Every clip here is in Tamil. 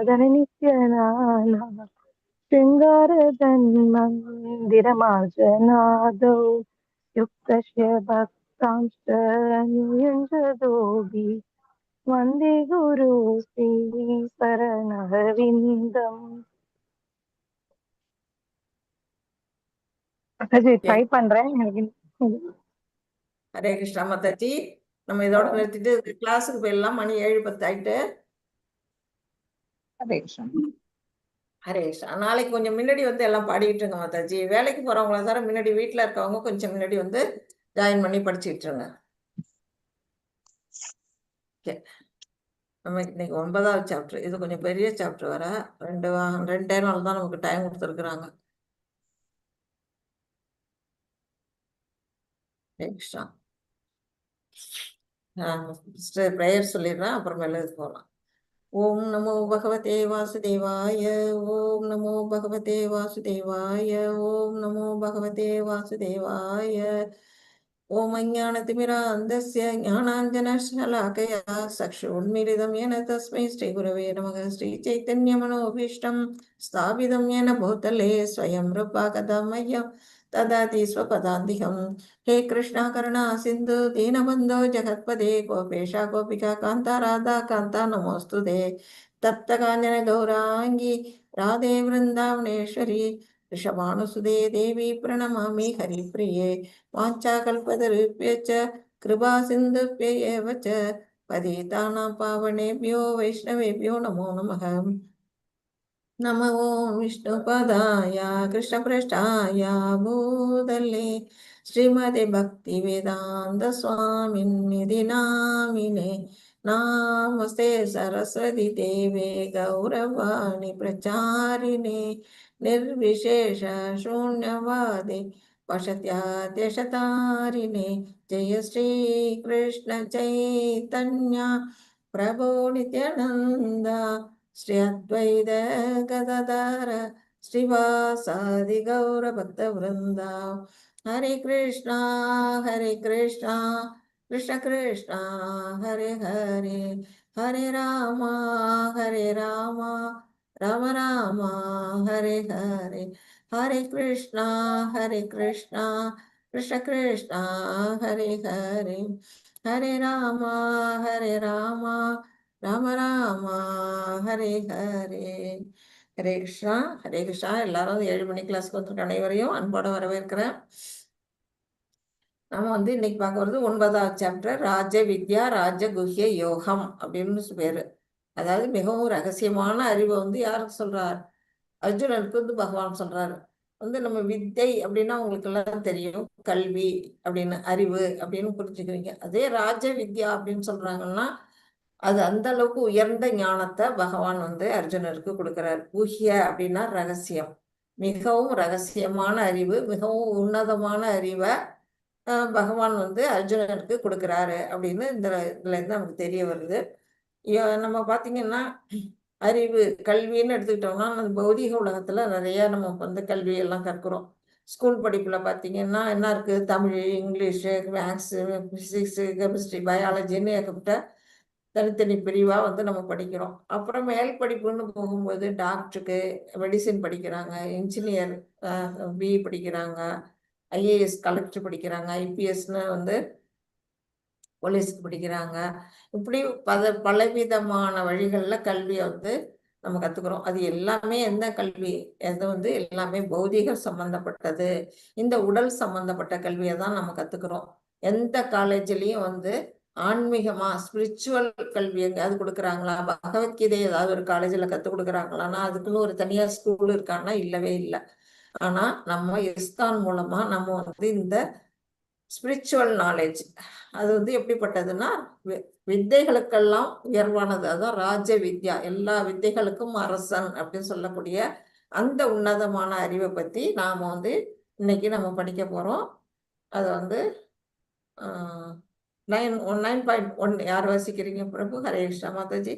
धननित्यनाना शृङ्गारधन्मन्दिरमार्जनादौ युक्तस्य भक्तांश्च नियुञ्जदोऽपि वन्दे गुरु श्रीपरनरविन्दम्. ட்ரை பண்றேன். ஹரே கிருஷ்ணா மாதாஜி. நம்ம இதோட நிறுத்திட்டு கிளாஸுக்கு போயிடலாம். மணி 7:10 ஆயிட்டு. ஹரே கிருஷ்ணா. ஹரே கிருஷ்ணா. நாளைக்கு கொஞ்சம் முன்னாடி வந்து எல்லாம் பாடிக்கிட்டு இருங்க மாதாஜி. வேலைக்கு போறவங்கள தவிர முன்னாடி வீட்டுல இருக்கவங்க கொஞ்சம் முன்னாடி வந்து ஜாயின் பண்ணி படிச்சுக்கிட்டு இருங்க. நம்ம இன்னைக்கு 9வது சாப்டர். இது கொஞ்சம் பெரிய சாப்டர் வர 2 நாள் தான் நமக்கு டைம் கொடுத்துருக்குறாங்க. ஹரே கிருஷ்ணா. ப்ரேயர் சொல்லிடுறேன், அப்புறமேல இது போகலாம். ஓம் நமோ பகவதே வாசுதேவாய. ஓம் நமோ பகவதே வாசுதேவாய. ஓம் நமோ பகவதே வாசுதேவாய. ஓம் அஞ்ஞானதிமிராந்தஸ்ய ஞானாஞ்சனशलाकया चक्षुरुन्मीलितं येन तस्मै श्रीगुरवे नमः. श्रीचैतन्यमनोभीष्टं स्थापितं येन भूतले स्वयं रूपा कदा मह्यं ददाति स्वपदान्तिकम्. हे कृष्णा करुणा सिन्धु दीनबन्धो जगत्पदे गोपेशा गोपिका कान्ता राधा कान्ता नमोऽस्तुते. तप्तकाञ्चन गौराङ्गी राधे वृन्दावनेश्वरी वृषभानुसुते देवी प्रणमामि हरिप्रिये. वाञ्छाकल्पतरुभ्यश्च कृपा सिन्धुभ्य एव च पतितानां पावनेभ्यो वैष्णवेभ्यो नमो नमः. नमो विष्णुपदाय कृष्णपृष्ठाय भूतले श्रीमते भक्तिवेदान्त स्वामिन्निधि नामिने. नमस्ते सरस्वती देवे गौरवाणी प्रचारिणे निर्विशेष शून्यवादे पश्चात्यदेशतारिणे. जय श्री कृष्ण चैतन्य प्रभो नित्यानंद श्री अद्वैत गदाधर श्रीवासादि गौर भक्त वृंदा. हरे कृष्णा कृष्ण कृष्णा हरे हरे, हरे राम राम राम हरे हरे. हरे कृष्णा कृष्ण कृष्णा हरे हरे, हरे राम राम राम ஹரே ஹரே. ஹரே கிருஷ்ணா. ஹரே கிருஷ்ணா. எல்லாரும் 7 மணி கிளாஸ்க்கு வந்திருக்க அனைவரையும் அன்போட வரவேற்கிறேன். நம்ம வந்து இன்னைக்கு பார்க்க வருது 9வது சாப்டர் ராஜ வித்யா ராஜகுஹ்ய யோகம் அப்படின்னு பேரு. அதாவது மிகவும் ரகசியமான அறிவை வந்து யாருக்கு சொல்றார்? அர்ஜுனனுக்கு வந்து பகவான் சொல்றாரு. வந்து நம்ம வித்தை அப்படின்னா உங்களுக்கு எல்லாம் தெரியும், கல்வி அப்படின்னு, அறிவு அப்படின்னு புரிஞ்சுக்கிறீங்க. அதே ராஜ வித்யா அப்படின்னு சொல்றாங்கன்னா அது அந்த அளவுக்கு உயர்ந்த ஞானத்தை பகவான் வந்து அர்ஜுனருக்கு கொடுக்கிறார். குஹ்ய அப்படின்னா ரகசியம், மிகவும் ரகசியமான அறிவு, மிகவும் உன்னதமான அறிவை பகவான் வந்து அர்ஜுனருக்கு கொடுக்கிறாரு அப்படின்னு இதுல இருந்து நமக்கு தெரிய வருது. நம்ம பார்த்தீங்கன்னா அறிவு கல்வின்னு எடுத்துக்கிட்டோம்னா அந்த பௌதிக உலகத்துல நிறைய நம்ம வந்து கல்வி எல்லாம் கற்கிறோம். ஸ்கூல் படிப்புல பார்த்தீங்கன்னா என்ன இருக்கு? Tamil, English, maths, physics, chemistry, பயாலஜின்னு ஏகப்பட்ட தனித்தனி பிரிவா வந்து நம்ம படிக்கிறோம். அப்புறம் மேல் படிப்புன்னு போகும்போது டாக்டருக்கு மெடிசின் படிக்கிறாங்க, இன்ஜினியர் பிஇ படிக்கிறாங்க, ஐஏஎஸ் கலெக்டர் படிக்கிறாங்க, ஐபிஎஸ்ன்னு வந்து போலீஸ்க்கு படிக்கிறாங்க. இப்படி பலவிதமான வழிகளில் கல்வியை வந்து நம்ம கற்றுக்குறோம். அது எல்லாமே எந்த கல்வி? அது வந்து எல்லாமே பௌதிக சம்பந்தப்பட்டது. இந்த உடல் சம்பந்தப்பட்ட கல்வியை தான் நம்ம கற்றுக்குறோம். எந்த காலேஜ்லேயும் வந்து ஆன்மீகமா ஸ்பிரிச்சுவல் கல்வி எங்கேயாவது கொடுக்குறாங்களா? பகவத்கீதை ஏதாவது ஒரு காலேஜில் கற்றுக் கொடுக்குறாங்களான்னா அதுக்குன்னு ஒரு தனியார் ஸ்கூல் இருக்கான்னா இல்லவே இல்லை. ஆனால் நம்ம இஸ்கான் மூலமா நம்ம வந்து இந்த ஸ்பிரிச்சுவல் நாலேஜ் அது வந்து எப்படிப்பட்டதுன்னா வித்தைகளுக்கெல்லாம் உயர்வானது. அதான் ராஜ வித்யா, எல்லா வித்தைகளுக்கும் அரசன் அப்படின்னு சொல்லக்கூடிய அந்த உன்னதமான அறிவை பற்றி நாம் வந்து இன்னைக்கு நம்ம படிக்க போகிறோம். அது வந்து 9.1 யார் வாசிக்கிறீங்க பிரபு? ஹரே கிருஷ்ணா மாதாஜி.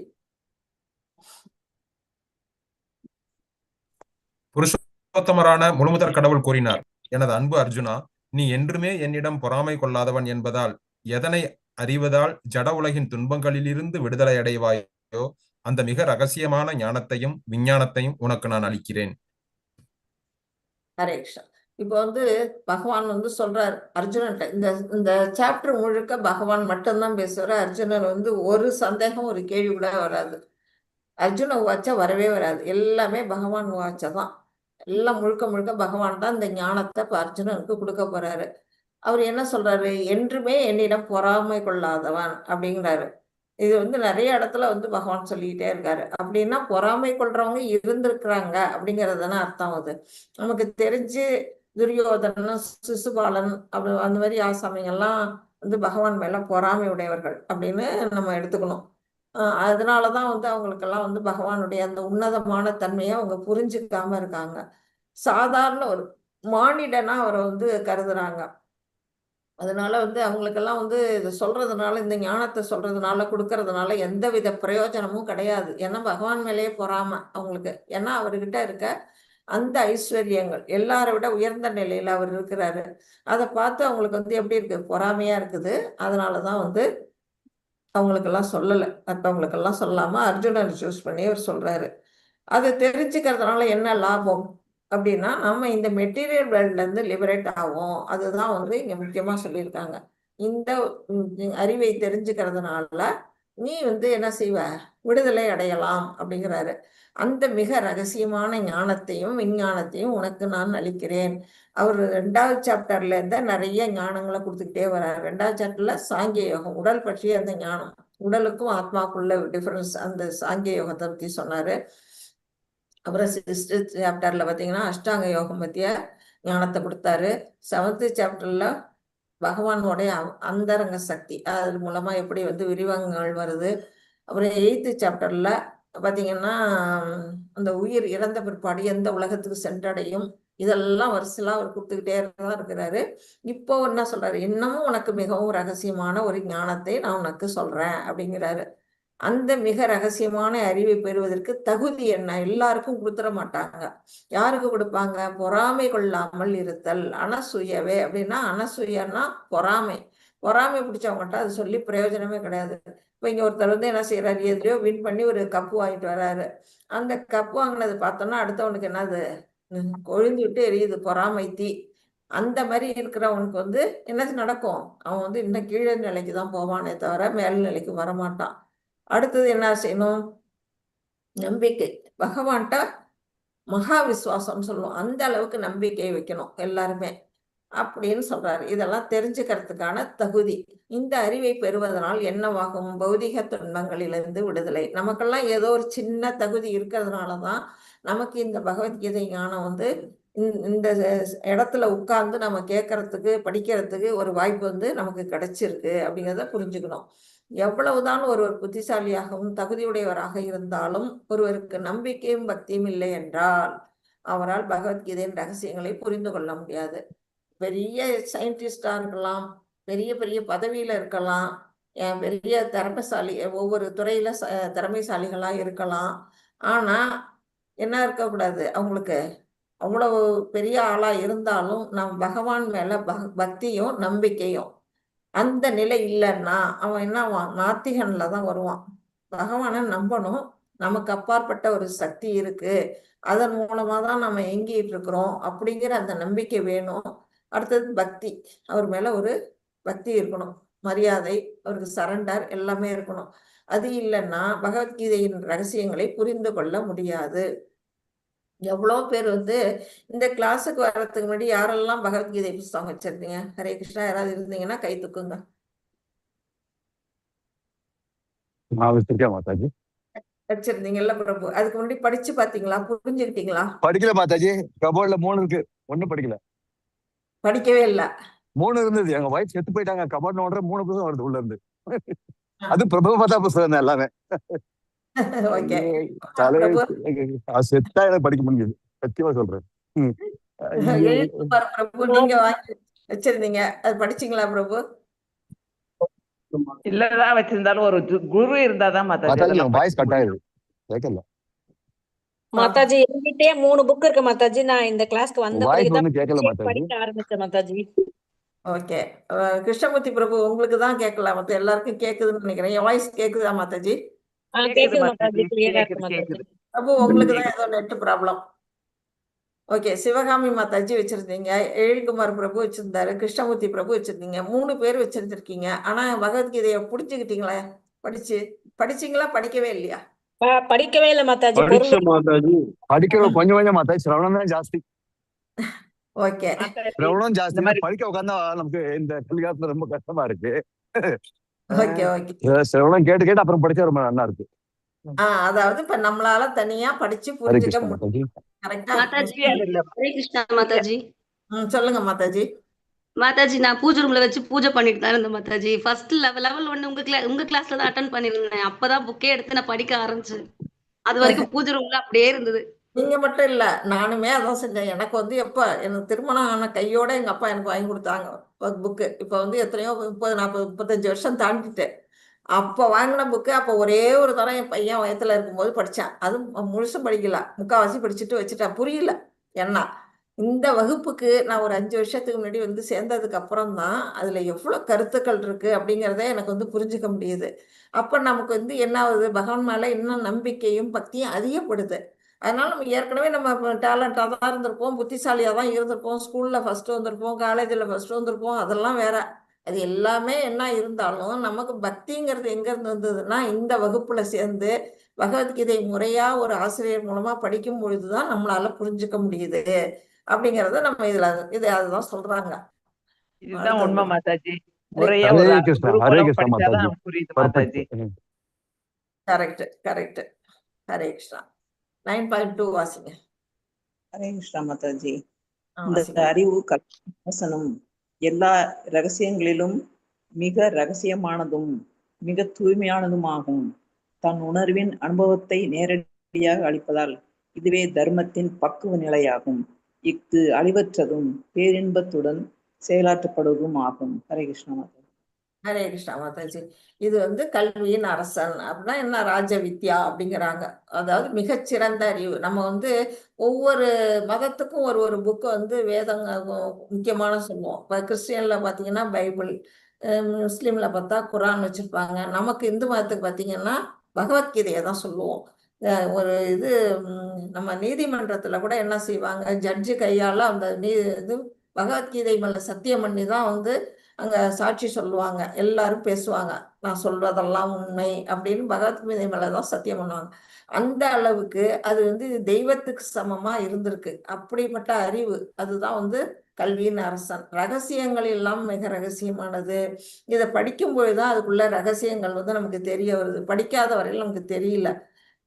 புருஷோத்தமரான முழுமுதற் கடவுள் கூறினார், எனது அன்பு அர்ஜுனா, நீ என்றுமே என்னிடம் பொறாமை கொள்ளாதவன் என்பதால் எதனை அறிவதால் ஜட உலகின் துன்பங்களிலிருந்து விடுதலை அடைவாயோ அந்த மிக ரகசியமான ஞானத்தையும் விஞ்ஞானத்தையும் உனக்கு நான் அளிக்கிறேன். ஹரே கிருஷ்ணா. இப்போ வந்து பகவான் வந்து சொல்றார் அர்ஜுனன்ட்ட, இந்த இந்த சாப்டர் முழுக்க பகவான் மட்டும்தான் பேசுவார். அர்ஜுனன் வந்து ஒரு சந்தேகம் ஒரு கேள்வி கூட வராது. அர்ஜுன உவாச்சா வரவே வராது. எல்லாமே பகவான் உவாச்சா தான். எல்லாம் முழுக்க முழுக்க பகவான் தான் இந்த ஞானத்தை இப்போ அர்ஜுனனுக்கு கொடுக்க போறாரு. அவர் என்ன சொல்றாரு, என்றுமே என்னிடம் பொறாமை கொள்ளாதவன் அப்படிங்கிறாரு. இது வந்து நிறைய இடத்துல வந்து பகவான் சொல்லிக்கிட்டே இருக்காரு. அப்படின்னா பொறாமை கொள்றவங்க இருந்திருக்கிறாங்க அப்படிங்கிறது தானே அர்த்தம். அது நமக்கு தெரிஞ்சு துரியோதனன், சிசுபாலன் அப்படி அந்த மாதிரி ஆசாமிகள்லாம் வந்து பகவான் மேல பொறாமை உடையவர்கள் அப்படின்னு நம்ம எடுத்துக்கணும். அதனாலதான் வந்து அவங்களுக்கெல்லாம் வந்து பகவானுடைய அந்த உன்னதமான தன்மையை அவங்க புரிஞ்சுக்காம இருக்காங்க. சாதாரண ஒரு மானிடனா அவரை வந்து கருதுறாங்க. அதனால வந்து அவங்களுக்கெல்லாம் வந்து இது சொல்றதுனால, இந்த ஞானத்தை சொல்றதுனால, கொடுக்கறதுனால எந்தவித பிரயோஜனமும் கிடையாது. ஏன்னா பகவான் மேலேயே பொறாமை அவங்களுக்கு. ஏன்னா அவர்கிட்ட இருக்க அந்த ஐஸ்வர்யங்கள் எல்லாரை விட உயர்ந்த நிலையில அவர் இருக்கிறாரு. அதை பார்த்து அவங்களுக்கு வந்து எப்படி இருக்கு, பொறாமையா இருக்குது. அதனாலதான் வந்து அவங்களுக்கெல்லாம் சொல்லலை. மற்றவங்களுக்கெல்லாம் சொல்லாம அர்ஜுனனை சூஸ் பண்ணி அவர் சொல்றாரு. அதை தெரிஞ்சுக்கிறதுனால என்ன லாபம் அப்படின்னா, நம்ம இந்த மெட்டீரியல் வேர்ல்ட்ல இருந்து லிபரேட் ஆகும். அதுதான் வந்து இங்க முக்கியமா சொல்லியிருக்காங்க. இந்த அறிவை தெரிஞ்சுக்கிறதுனால நீ வந்து என்ன செய்வ, விடுதலை அடையலாம் அப்படிங்கிறாரு. அந்த மிக ரகசியமான ஞானத்தையும் விஞ்ஞானத்தையும் உனக்கு நான் அளிக்கிறேன். அவர் 2வது சாப்டர்ல இருந்த நிறைய ஞானங்களை கொடுத்துக்கிட்டே வர்றாரு. 2வது சாப்டர்ல சாங்கிய யோகம், உடல் பற்றிய அந்த ஞானம், உடலுக்கும் ஆத்மாக்குள்ள டிஃபரன்ஸ், அந்த சாங்கிய யோகத்தை பத்தி சொன்னாரு. அப்புறம் 6th சாப்டர்ல பார்த்தீங்கன்னா அஷ்டாங்க யோகம் பற்றிய ஞானத்தை கொடுத்தாரு. 7th சாப்டர்ல பகவானுடைய அந்தரங்க சக்தி அது மூலமா எப்படி வந்து விரிவாங்கங்கள் வருது. அப்புறம் 8th சாப்டர்ல பார்த்தீங்கன்னா அந்த உயிர் இறந்த பிற்பாடு எந்த உலகத்துக்கு சென்றடையும், இதெல்லாம் வரிசையா அவர் கொடுத்துக்கிட்டே தான் இருக்கிறாரு. இப்போ என்ன சொல்றாரு, இன்னமும் உனக்கு மிகவும் ரகசியமான ஒரு ஞானத்தை நான் உனக்கு சொல்றேன் அப்படிங்கிறாரு. அந்த மிக ரகசியமான அறிவை பெறுவதற்கு தகுதி என்ன, எல்லாருக்கும் கொடுத்துட மாட்டாங்க. யாருக்கு கொடுப்பாங்க, பொறாமை கொள்ளாமல் இருத்தல், அனசூயவே. அப்படின்னா அனசூயன்னா பொறாமை. பொறாமை பிடிச்சவங்ககிட்ட அது சொல்லி பிரயோஜனமே கிடையாது. இப்போ இங்க ஒருத்தர் வந்து என்ன செய்யறாரு, எதிரையோ வின் பண்ணி ஒரு கப்பு வாங்கிட்டு வர்றாரு. அந்த கப்பு வாங்கினது பார்த்தோம்னா அடுத்தவனுக்கு என்னது, கொழுந்து விட்டு எரியுது பொறாமை தீ. அந்த மாதிரி இருக்கிறவனுக்கு வந்து என்ன நடக்கும், அவன் வந்து இன்னும் கீழே நிலைக்கு தான் போவானே தவிர மேல் நிலைக்கு வரமாட்டான். அடுத்தது என்ன செய்யணும், நம்பிக்கை. பகவான்கிட்ட மகா விசுவாசம் சொல்லுவோம், அந்த அளவுக்கு நம்பிக்கை வைக்கணும் எல்லாருமே அப்படின்னு சொல்றாரு. இதெல்லாம் தெரிஞ்சுக்கிறதுக்கான தகுதி. இந்த அறிவை பெறுவதனால் என்னவாகும், பௌதிக துன்பங்களிலிருந்து விடுதலை. நமக்கெல்லாம் ஏதோ ஒரு சின்ன தகுதி இருக்கிறதுனாலதான் நமக்கு இந்த பகவத்கீதை ஞானம் வந்து இந்த இடத்துல உட்கார்ந்து நம்ம கேட்கறதுக்கு படிக்கிறதுக்கு ஒரு வாய்ப்பு வந்து நமக்கு கிடைச்சிருக்கு அப்படிங்கிறத புரிஞ்சுக்கணும். எவ்வளவுதான் ஒருவர் புத்திசாலியாகவும் தகுதியுடையவராக இருந்தாலும் ஒருவருக்கு நம்பிக்கையும் பக்தியும் இல்லை என்றால் அவரால் பகவத்கீதையின் ரகசியங்களை புரிந்து கொள்ள முடியாது. பெரிய சயின்டிஸ்டா இருக்கலாம், பெரிய பெரிய பதவியில இருக்கலாம், பெரிய திறமைசாலி, ஒவ்வொரு துறையில திறமைசாலிகளா இருக்கலாம். ஆனா என்ன இருக்கக்கூடாது, அவங்களுக்கு அவ்வளவு பெரிய ஆளா இருந்தாலும் நம் பகவான் மேல பக்தியும் நம்பிக்கையும் அந்த நிலை இல்லைன்னா அவன் என்னவான், நாத்திகன்ல தான் வருவான். பகவானை நம்பணும், நமக்கு அப்பாற்பட்ட ஒரு சக்தி இருக்கு, அதன் மூலமா தான் நம்ம எங்கிட்டு இருக்கிறோம் அப்படிங்கிற அந்த நம்பிக்கை வேணும். அடுத்தது பக்தி, அவர் மேல ஒரு பக்தி இருக்கணும், மரியாதை, அவருக்கு சரண்டர் எல்லாமே இருக்கணும். அது இல்லைன்னா பகவத்கீதையின் ரகசியங்களை புரிந்து கொள்ள முடியாது. எவ்வளோ பேர் வந்து இந்த கிளாஸுக்கு வர்றதுக்கு முன்னாடி யாரெல்லாம் பகவத்கீதை புஸ்தகம் வச்சிருந்தீங்க? ஹரே கிருஷ்ணா யாராவது இருந்தீங்கன்னா கை தூக்குங்க. மாதாஜி வச்சிருந்தீங்கல்ல பிரபு, அதுக்கு முன்னாடி படிச்சு பாத்தீங்களா, புரிஞ்சுக்கிட்டீங்களா? படிக்கல மாதாஜி, கபோர்ட்ல 3 இருக்கு, ஒண்ணும் படிக்கல. படிக்கவே இல்ல. 3 இருந்தது, எங்க வைஃப் செத்து போயிட்டாங்க, கபோர்ட் நோடுற 3 புத்தகம் வருது உள்ள இருந்து. அது பிரபுபாதா புத்தகம் தான் எல்லாமே. ஓகே தலை பிரபு, செத்தா எனக்கு படிக்க முடியுது, சத்தியமா சொல்றேன். எழுத்து பாரு பிரபு, நீங்க வாங்கி வச்சிருந்தீங்க, அது படிச்சீங்களா பிரபு? இல்லதான் வச்சிருந்தாலும் ஒரு குரு இருந்தாதான் மாதாஜி வாய்ஸ் கட் ஆயிடுது, கேட்கல. மாதாஜி என்கிட்டயே 3 புக் இருக்கு மாதாஜி. நான் இந்த கிளாஸ்க்கு வந்த வாய்ஸ் பிறகுதான் ஒன்னும் கேட்கல மாதாஜி. படிக்க ஆரம்பிச்சேன் மாதாஜி. ஓகே கிருஷ்ணமூர்த்தி பிரபு, உங்களுக்கு தான் கேட்கல, மத்த எல்லாருக்கும் கேக்குதுன்னு நினைக்கிறேன். என் வாய்ஸ் கேக்குதா மாதாஜி? கேக்குது மாதாஜி, மாதாஜி, கிளியரா இருக்கு கேக்குது மாதாஜி. கேக்குது. அப்போ உங்களுக்கு தான் ஏதோ net problem. Okay, Sivakami Mataji வச்சிருந்தீங்க, எழில்குமார் பிரபு வச்சிருந்தாரு, கிருஷ்ணமூர்த்தி பிரபு வச்சிருந்தீங்க, 3 பேர் வச்சிருந்திருக்கீங்க. ஆனா பகவத்கீதையை புடிச்சுக்கிட்டீங்களா? படிச்சீங்களா, படிக்கவே இல்லையா? படிக்கவே இல்ல மாதாஜி, படிச்ச பொருள் மாதாஜி. படிக்கிற கொஞ்சம் கொஞ்சம் மாத்தாச்சு, சிரவணம் தான் ஜாஸ்தி. ஓகே, மாதாஜி சிரவணம் இந்த ஜாஸ்தி மாதிரி படிக்க உட்காந்தா நமக்கு இந்த கலிகாலத்துல ரொம்ப கஷ்டமா இருக்கு. Okay, okay. சிரவணம் கேட்டு கேட்டு அப்புறம் படிச்சா ரொம்ப நல்லா இருக்கு. அதாவது இப்ப நம்மளால தனியா படிச்சு ஹரே புரிஞ்சுக்க கிருஷ்ணா முடியும். மாதாஜி. கரெக்டா? மாதாஜி முடியாது இல்ல. ஹரே கிருஷ்ணா மாதாஜி. சொல்லுங்க மாதாஜி. மாதாஜி நான் பூஜை ரூம்ல வச்சு பூஜை பண்ணிட்டு தான் இருந்தேன் மாதாஜி. ஃபர்ஸ்ட் லெவல் ஒன்று உங்க கிளாஸ்ல தான் அட்டன் பண்ணிருந்தேன். அப்பதான் புக்கே எடுத்து நான் படிக்க ஆரம்பிச்சேன். அது வரைக்கும் பூஜை ரூம்ல அப்படியே இருந்தது. நீங்க மட்டும் இல்ல, நானுமே அதான் செஞ்சேன். எனக்கு வந்து எனக்கு திருமணம் ஆன கையோட எங்க அப்பா எனக்கு வாங்கி கொடுத்தாங்க புக்கு. இப்ப வந்து எத்தனையோ 30, 40, 35 வருஷம் தாண்டிட்டேன். அப்ப வாங்கின புக்கு அப்ப ஒரே ஒரு தரம் என் பையன் வயத்துல இருக்கும்போது படிச்சேன். அதுவும் முழுசும் படிக்கல, முக்காவாசி படிச்சுட்டு வச்சுட்டேன். புரியல என்ன. இந்த வகுப்புக்கு நான் ஒரு 5 வருஷத்துக்கு முன்னாடி வந்து சேர்ந்ததுக்கு அப்புறம் தான் அதுல எவ்வளவு கருத்துக்கள் இருக்கு அப்படிங்கிறத எனக்கு வந்து புரிஞ்சுக்க முடியுது. அப்ப நமக்கு வந்து என்ன ஆகுது, பகவான் மேல இன்னும் நம்பிக்கையும் பக்தியும் அதிகப்படுது. அதனால நம்ம ஏற்கனவே நம்ம டேலண்டாக தான் இருந்திருப்போம், புத்திசாலியாக தான் இருந்திருப்போம், ஸ்கூலில் ஃபஸ்ட்டு வந்திருப்போம், காலேஜில் ஃபஸ்ட்டு வந்திருப்போம், அதெல்லாம் வேற. அது எல்லாமே என்ன இருந்தாலும் நமக்கு பக்திங்கிறது எங்கேருந்து வந்ததுன்னா இந்த வகுப்பில் சேர்ந்து பகவத்கீதை முறையாக ஒரு ஆசிரியர் மூலமாக படிக்கும் பொழுது தான் நம்மளால புரிஞ்சுக்க முடியுது அப்படிங்கிறத நம்ம இதில் அதுதான் சொல்கிறாங்க. இதுதான் உண்மை அடுத்தது மாதாஜி. முறையா ஹரே ஒரு கிருஷ்ணா, குரு ஹரே மூலம் கிருஷ்ணா மாதாஜி. படிச்சாதான் புரியுது Mataji. Perfect. Correct, correct. Hare Krishna. 9.2 வாசிங்க. ஹரே கிருஷ்ணா மாதாஜி. இந்த வாசிங்க. அறிவு கல்வசனம் எல்லா ரகசியங்களிலும் மிக ரகசியமானதும் மிக தூய்மையானதுமாகும். தன் உணர்வின் அனுபவத்தை நேரடியாக அளிப்பதால் இதுவே தர்மத்தின் பக்குவ நிலையாகும். இஃது அழிவற்றதும் பேரின்பத்துடன் செயலாற்றப்படுவதும் ஆகும். ஹரே கிருஷ்ணா மாதாஜி. ஹரே கிருஷ்ணா மாதாஜி. இது வந்து கல்வியின் அரசன் அப்படின்னா என்ன, ராஜ வித்யா அப்படிங்கிறாங்க. அதாவது மிகச்சிறந்த அறிவு. நம்ம வந்து ஒவ்வொரு மதத்துக்கும் ஒரு ஒரு புக்கு வந்து வேதங்க முக்கியமான சொல்லுவோம். இப்போ கிறிஸ்டியன்ல பார்த்தீங்கன்னா பைபிள், முஸ்லீம்ல பார்த்தா குரான் வச்சிருப்பாங்க. நமக்கு இந்து மதத்துக்கு பார்த்தீங்கன்னா பகவத்கீதையை தான் சொல்லுவோம். ஒரு இது நம்ம நீதிமன்றத்தில் கூட என்ன செய்வாங்க, ஜட்ஜு கையால் அந்த இது பகவத்கீதை மேல சத்தியம் பண்ணி தான் வந்து அங்க சாட்சி சொல்லுவாங்க. எல்லாரும் பேசுவாங்க, நான் சொல்றதெல்லாம் உண்மை அப்படின்னு பகவத்கீதை மேலதான் சத்தியம் பண்ணுவாங்க. அந்த அளவுக்கு அது வந்து தெய்வத்துக்கு சமமா இருந்திருக்கு. அப்படிப்பட்ட அறிவு அதுதான் வந்து கல்வியின் அரசன். ரகசியங்கள் எல்லாம் மிக ரகசியமானது. இதை படிக்கும் பொழுதுதான் அதுக்குள்ள ரகசியங்கள் வந்து நமக்கு தெரிய வருது. படிக்காத வரையில் நமக்கு தெரியல.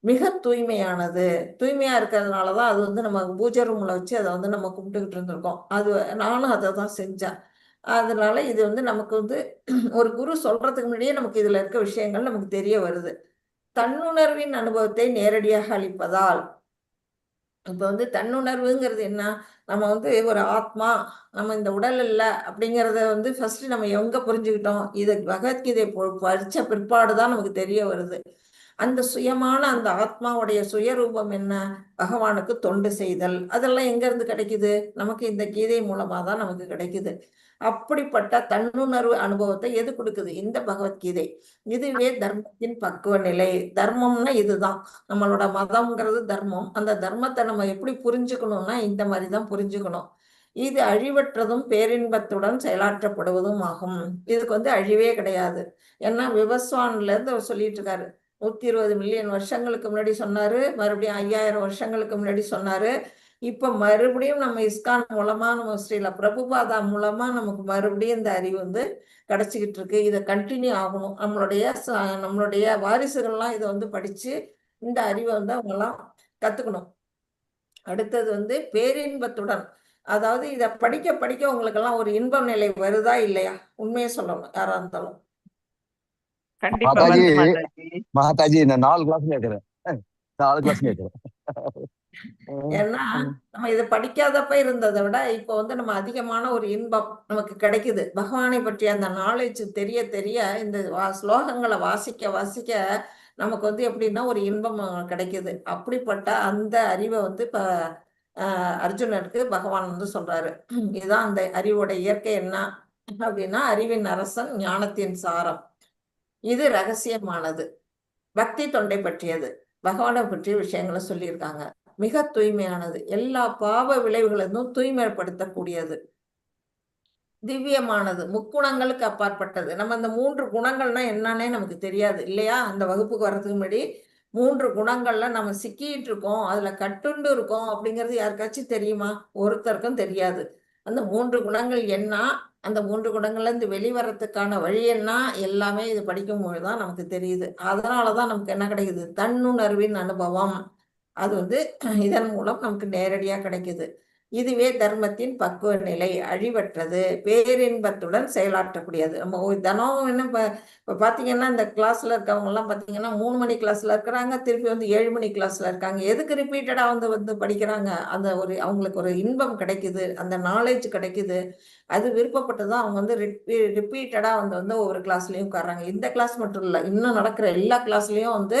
மிக தூய்மையானது. தூய்மையா இருக்கிறதுனாலதான் அது வந்து நம்ம பூஜை ரூம்ல வச்சு அதை வந்து நம்ம கும்பிட்டுக்கிட்டு இருந்திருக்கோம். அது நானும் அதை தான் செஞ்சேன். அதனால இது வந்து நமக்கு வந்து ஒரு குரு சொல்றதுக்கு முன்னாடியே நமக்கு இதுல இருக்க விஷயங்கள் நமக்கு தெரிய வருது. தன்னுணர்வின் அனுபவத்தை நேரடியாக அளிப்பதால், இப்ப வந்து தன்னுணர்வுங்கிறது என்ன, நம்ம வந்து ஒரு ஆத்மா, நம்ம இந்த உடல் இல்லை அப்படிங்கிறத வந்து ஃபர்ஸ்ட் நம்ம எங்க புரிஞ்சுக்கிட்டோம், இது பகவத்கீதை படிச்ச பிற்பாடுதான் நமக்கு தெரிய வருது. அந்த சுயமான அந்த ஆத்மாவுடைய சுயரூபம் என்ன, பகவானுக்கு தொண்டு செய்தல். அதெல்லாம் எங்க இருந்து கிடைக்குது, நமக்கு இந்த கீதை மூலமா தான் நமக்கு கிடைக்குது. அப்படிப்பட்ட தன்னுணர்வு அனுபவத்தை எது கொடுக்குது, இந்த பகவத்கீதை. இதுவே தர்மத்தின் பக்குவ நிலை. தர்மம்னா இதுதான், நம்மளோட மதம்ங்கிறது தர்மம். அந்த தர்மத்தை நம்ம எப்படி புரிஞ்சுக்கணும்னா இந்த மாதிரி தான் புரிஞ்சுக்கணும். இது அழிவற்றதும் பேரின்பத்துடன் செயலாற்றப்படுவதும் ஆகும். இதுக்கு வந்து அழிவே கிடையாது. ஏன்னா விவஸ்வான்ல இருந்து அவர் சொல்லிட்டு இருக்காரு. 120 மில்லியன் வருஷங்களுக்கு முன்னாடி சொன்னாரு, மறுபடியும் 5000 வருஷங்களுக்கு முன்னாடி சொன்னாரு. இப்ப மறுபடியும் நம்ம இஸ்கான் மூலமா, நம்ம ஸ்ரீல பிரபுபாதா மூலமா நமக்கு மறுபடியும் இந்த அறிவு வந்து கிடைச்சிக்கிட்டு இருக்கு. இதை கண்டினியூ ஆகணும். நம்மளுடைய வாரிசுகள்லாம் இதை வந்து படிச்சு இந்த அறிவை வந்து அவங்கெல்லாம் கத்துக்கணும். அடுத்தது வந்து பேரின்பத்துடன், அதாவது இதை படிக்க படிக்க உங்களுக்கெல்லாம் ஒரு இன்பம் நிலை வருதா இல்லையா, உண்மையை சொல்லணும் யாரா இருந்தாலும். கண்டிப்பா மாதாஜி, வருது மாதாஜி. மாதாஜி நான் 4 கிளாஸ் கேட்கிறேன். 4 கிளாஸ் கேட்கிறேன். ஏன்னா நம்ம இதை படிக்காதப்ப இருந்ததை விட இப்போ வந்து நம்ம அதிகமான ஒரு இன்பம் நமக்கு கிடைக்குது. பகவானை பற்றி அந்த நாலேஜ் தெரிய தெரிய இந்த ஸ்லோகங்களை வாசிக்க வாசிக்க நமக்கு வந்து எப்படின்னா ஒரு இன்பம் கிடைக்குது. அப்படிப்பட்ட அந்த அறிவை வந்து இப்ப அர்ஜுனனுக்கு பகவான் வந்து சொல்றாரு. இதுதான் அந்த அறிவோட இயற்கை என்ன அப்படின்னா, அறிவின் அரசன், ஞானத்தின் சாரம், இது ரகசியமானது. பக்தி தொண்டை பற்றியது, பகவானை பற்றிய விஷயங்களை சொல்லியிருக்காங்க. மிக தூய்மையானது, எல்லா பாவ விளைவுகளிலும் தூய்மைப்படுத்தக்கூடியது, திவ்யமானது, முக்குணங்களுக்கு அப்பாற்பட்டது. நம்ம அந்த 3 குணங்கள்னா என்னன்னே நமக்கு தெரியாது இல்லையா? அந்த வகுப்புக்கு வர்றதுக்கு முன்னாடி 3 குணங்கள்ல நம்ம சிக்கிட்டு இருக்கோம், அதுல கட்டுண்டு இருக்கோம் அப்படிங்கிறது யாருக்காச்சும் தெரியுமா? ஒருத்தருக்கும் தெரியாது. அந்த 3 குணங்கள் என்ன, அந்த 3 குணங்கள்ல இருந்து வெளிவரத்துக்கான வழி என்ன, எல்லாமே இது படிக்கும்போது தான் நமக்கு தெரியுது. அதனாலதான் நமக்கு என்ன கிடைக்குது? தன்னுணர்வின் அனுபவம். அது இதன் மூலம் நமக்கு நேரடியா கிடைக்குது. இதுவே தர்மத்தின் பக்குவ நிலை, அழிவற்றது, பேரின்பத்துடன் செயலாற்றக்கூடியது. நம்ம தினம் என்ன இப்போ பார்த்தீங்கன்னா, இந்த கிளாஸ்ல இருக்கவங்க எல்லாம் பார்த்தீங்கன்னா 3 மணி கிளாஸ்ல இருக்கிறாங்க, திருப்பி 7 மணி கிளாஸ்ல இருக்காங்க. எதுக்கு ரிப்பீட்டடா படிக்கிறாங்க? அந்த அவங்களுக்கு ஒரு இன்பம் கிடைக்குது, அந்த நாலேஜ் கிடைக்குது. அது விருப்பப்பட்டு தான் அவங்க ரிப்பீட்டடா ஒவ்வொரு கிளாஸ்லயும் உட்கார்றாங்க. இந்த கிளாஸ் மட்டும் இல்லை, இன்னும் நடக்கிற எல்லா கிளாஸ்லயும்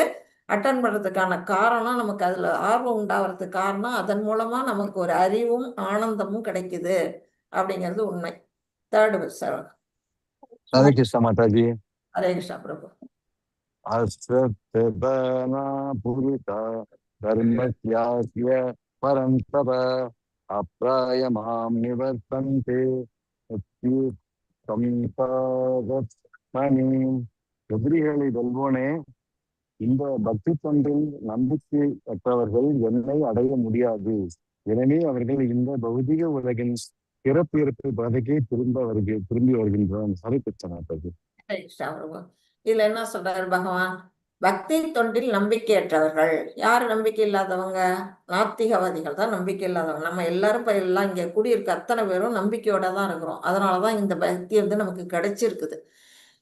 அட்டன் பண்றதுக்கான காரணம், நமக்கு அதுல ஆர்வம் உண்டாகிறதுக்கு காரணம், அதன் மூலமா நமக்கு ஒரு அறிவும் ஆனந்தமும் கிடைக்குது அப்படிங்கிறது உண்மை. Third sir. ராதே கிருஷ்ணா மாதாஜி. ஹரே கிருஷ்ணா பிரபு. அஸ்வத்பனா புரிதா தர்மஸ்யாஸ்ய பரந்தப அப்ராயமாம் நிவர்த்தந்தே சம்பாதமணி. எதிரிகளை வெல்வோனே, இந்த பக்தி தொண்டில் நம்பிக்கை அற்றவர்கள் என்னை அடைய முடியாது. எனவே அவர்கள் இந்த பௌதிக உலகின் பிறப்பு இறப்பு பாதைக்கே திரும்பி வருகின்றோம். ஹரே கிருஷ்ணா மாதாஜி. ஹரே கிருஷ்ணா பிரபு. இதுல என்ன சொல்றாரு பகவான்? பக்தி தொண்டில் நம்பிக்கையற்றவர்கள் யாரு? நம்பிக்கை இல்லாதவங்க நாத்திகவாதிகள் தான் நம்பிக்கை இல்லாதவங்க. நம்ம எல்லாரும் இப்ப எல்லாம் இங்க கூடியிருக்க அத்தனை பேரும் நம்பிக்கையோட தான் இருக்கிறோம். அதனாலதான் இந்த பக்தி நமக்கு கிடைச்சிருக்குது.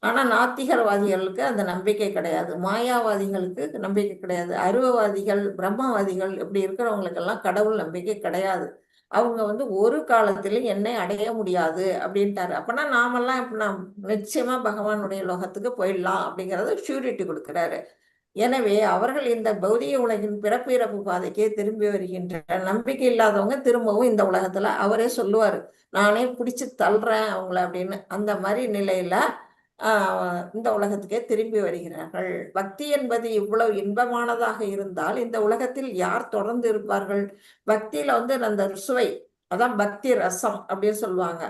ஆனா நாத்திகவாதிகளுக்கு அந்த நம்பிக்கை கிடையாது, மாயாவாதிகளுக்கு நம்பிக்கை கிடையாது, அருவவாதிகள் பிரம்மவாதிகள் இப்படி இருக்கிறவங்களுக்கெல்லாம் கடவுள் நம்பிக்கை கிடையாது. அவங்க ஒரு காலத்திலும் என்னை அடைய முடியாது அப்படின்ட்டாரு. அப்பனா நாமெல்லாம் இப்ப நிச்சயமா பகவானுடைய லோகத்துக்கு போயிடலாம் அப்படிங்கறது ஷூரிட்டி கொடுக்கிறாரு. எனவே அவர்கள் இந்த பௌதிக உலகின் பிறப்பு இறப்பு பாதைக்கே திரும்பி வருகின்ற நம்பிக்கை இல்லாதவங்க திரும்பவும் இந்த உலகத்துல அவரே சொல்லுவாரு, நானே பிடிச்சு தள்ளுறேன் அவங்கள அப்படின்னு. அந்த மாதிரி நிலையில இந்த உலகத்துக்கே திரும்பி வருகிறார்கள். பக்தி என்பது இவ்வளவு இன்பமானதாக இருந்தால் இந்த உலகத்தில் யார் தொடர்ந்து இருப்பார்கள்? பக்தியில அந்த சுவை, அதான் பக்தி ரசம் அப்படின்னு சொல்லுவாங்க.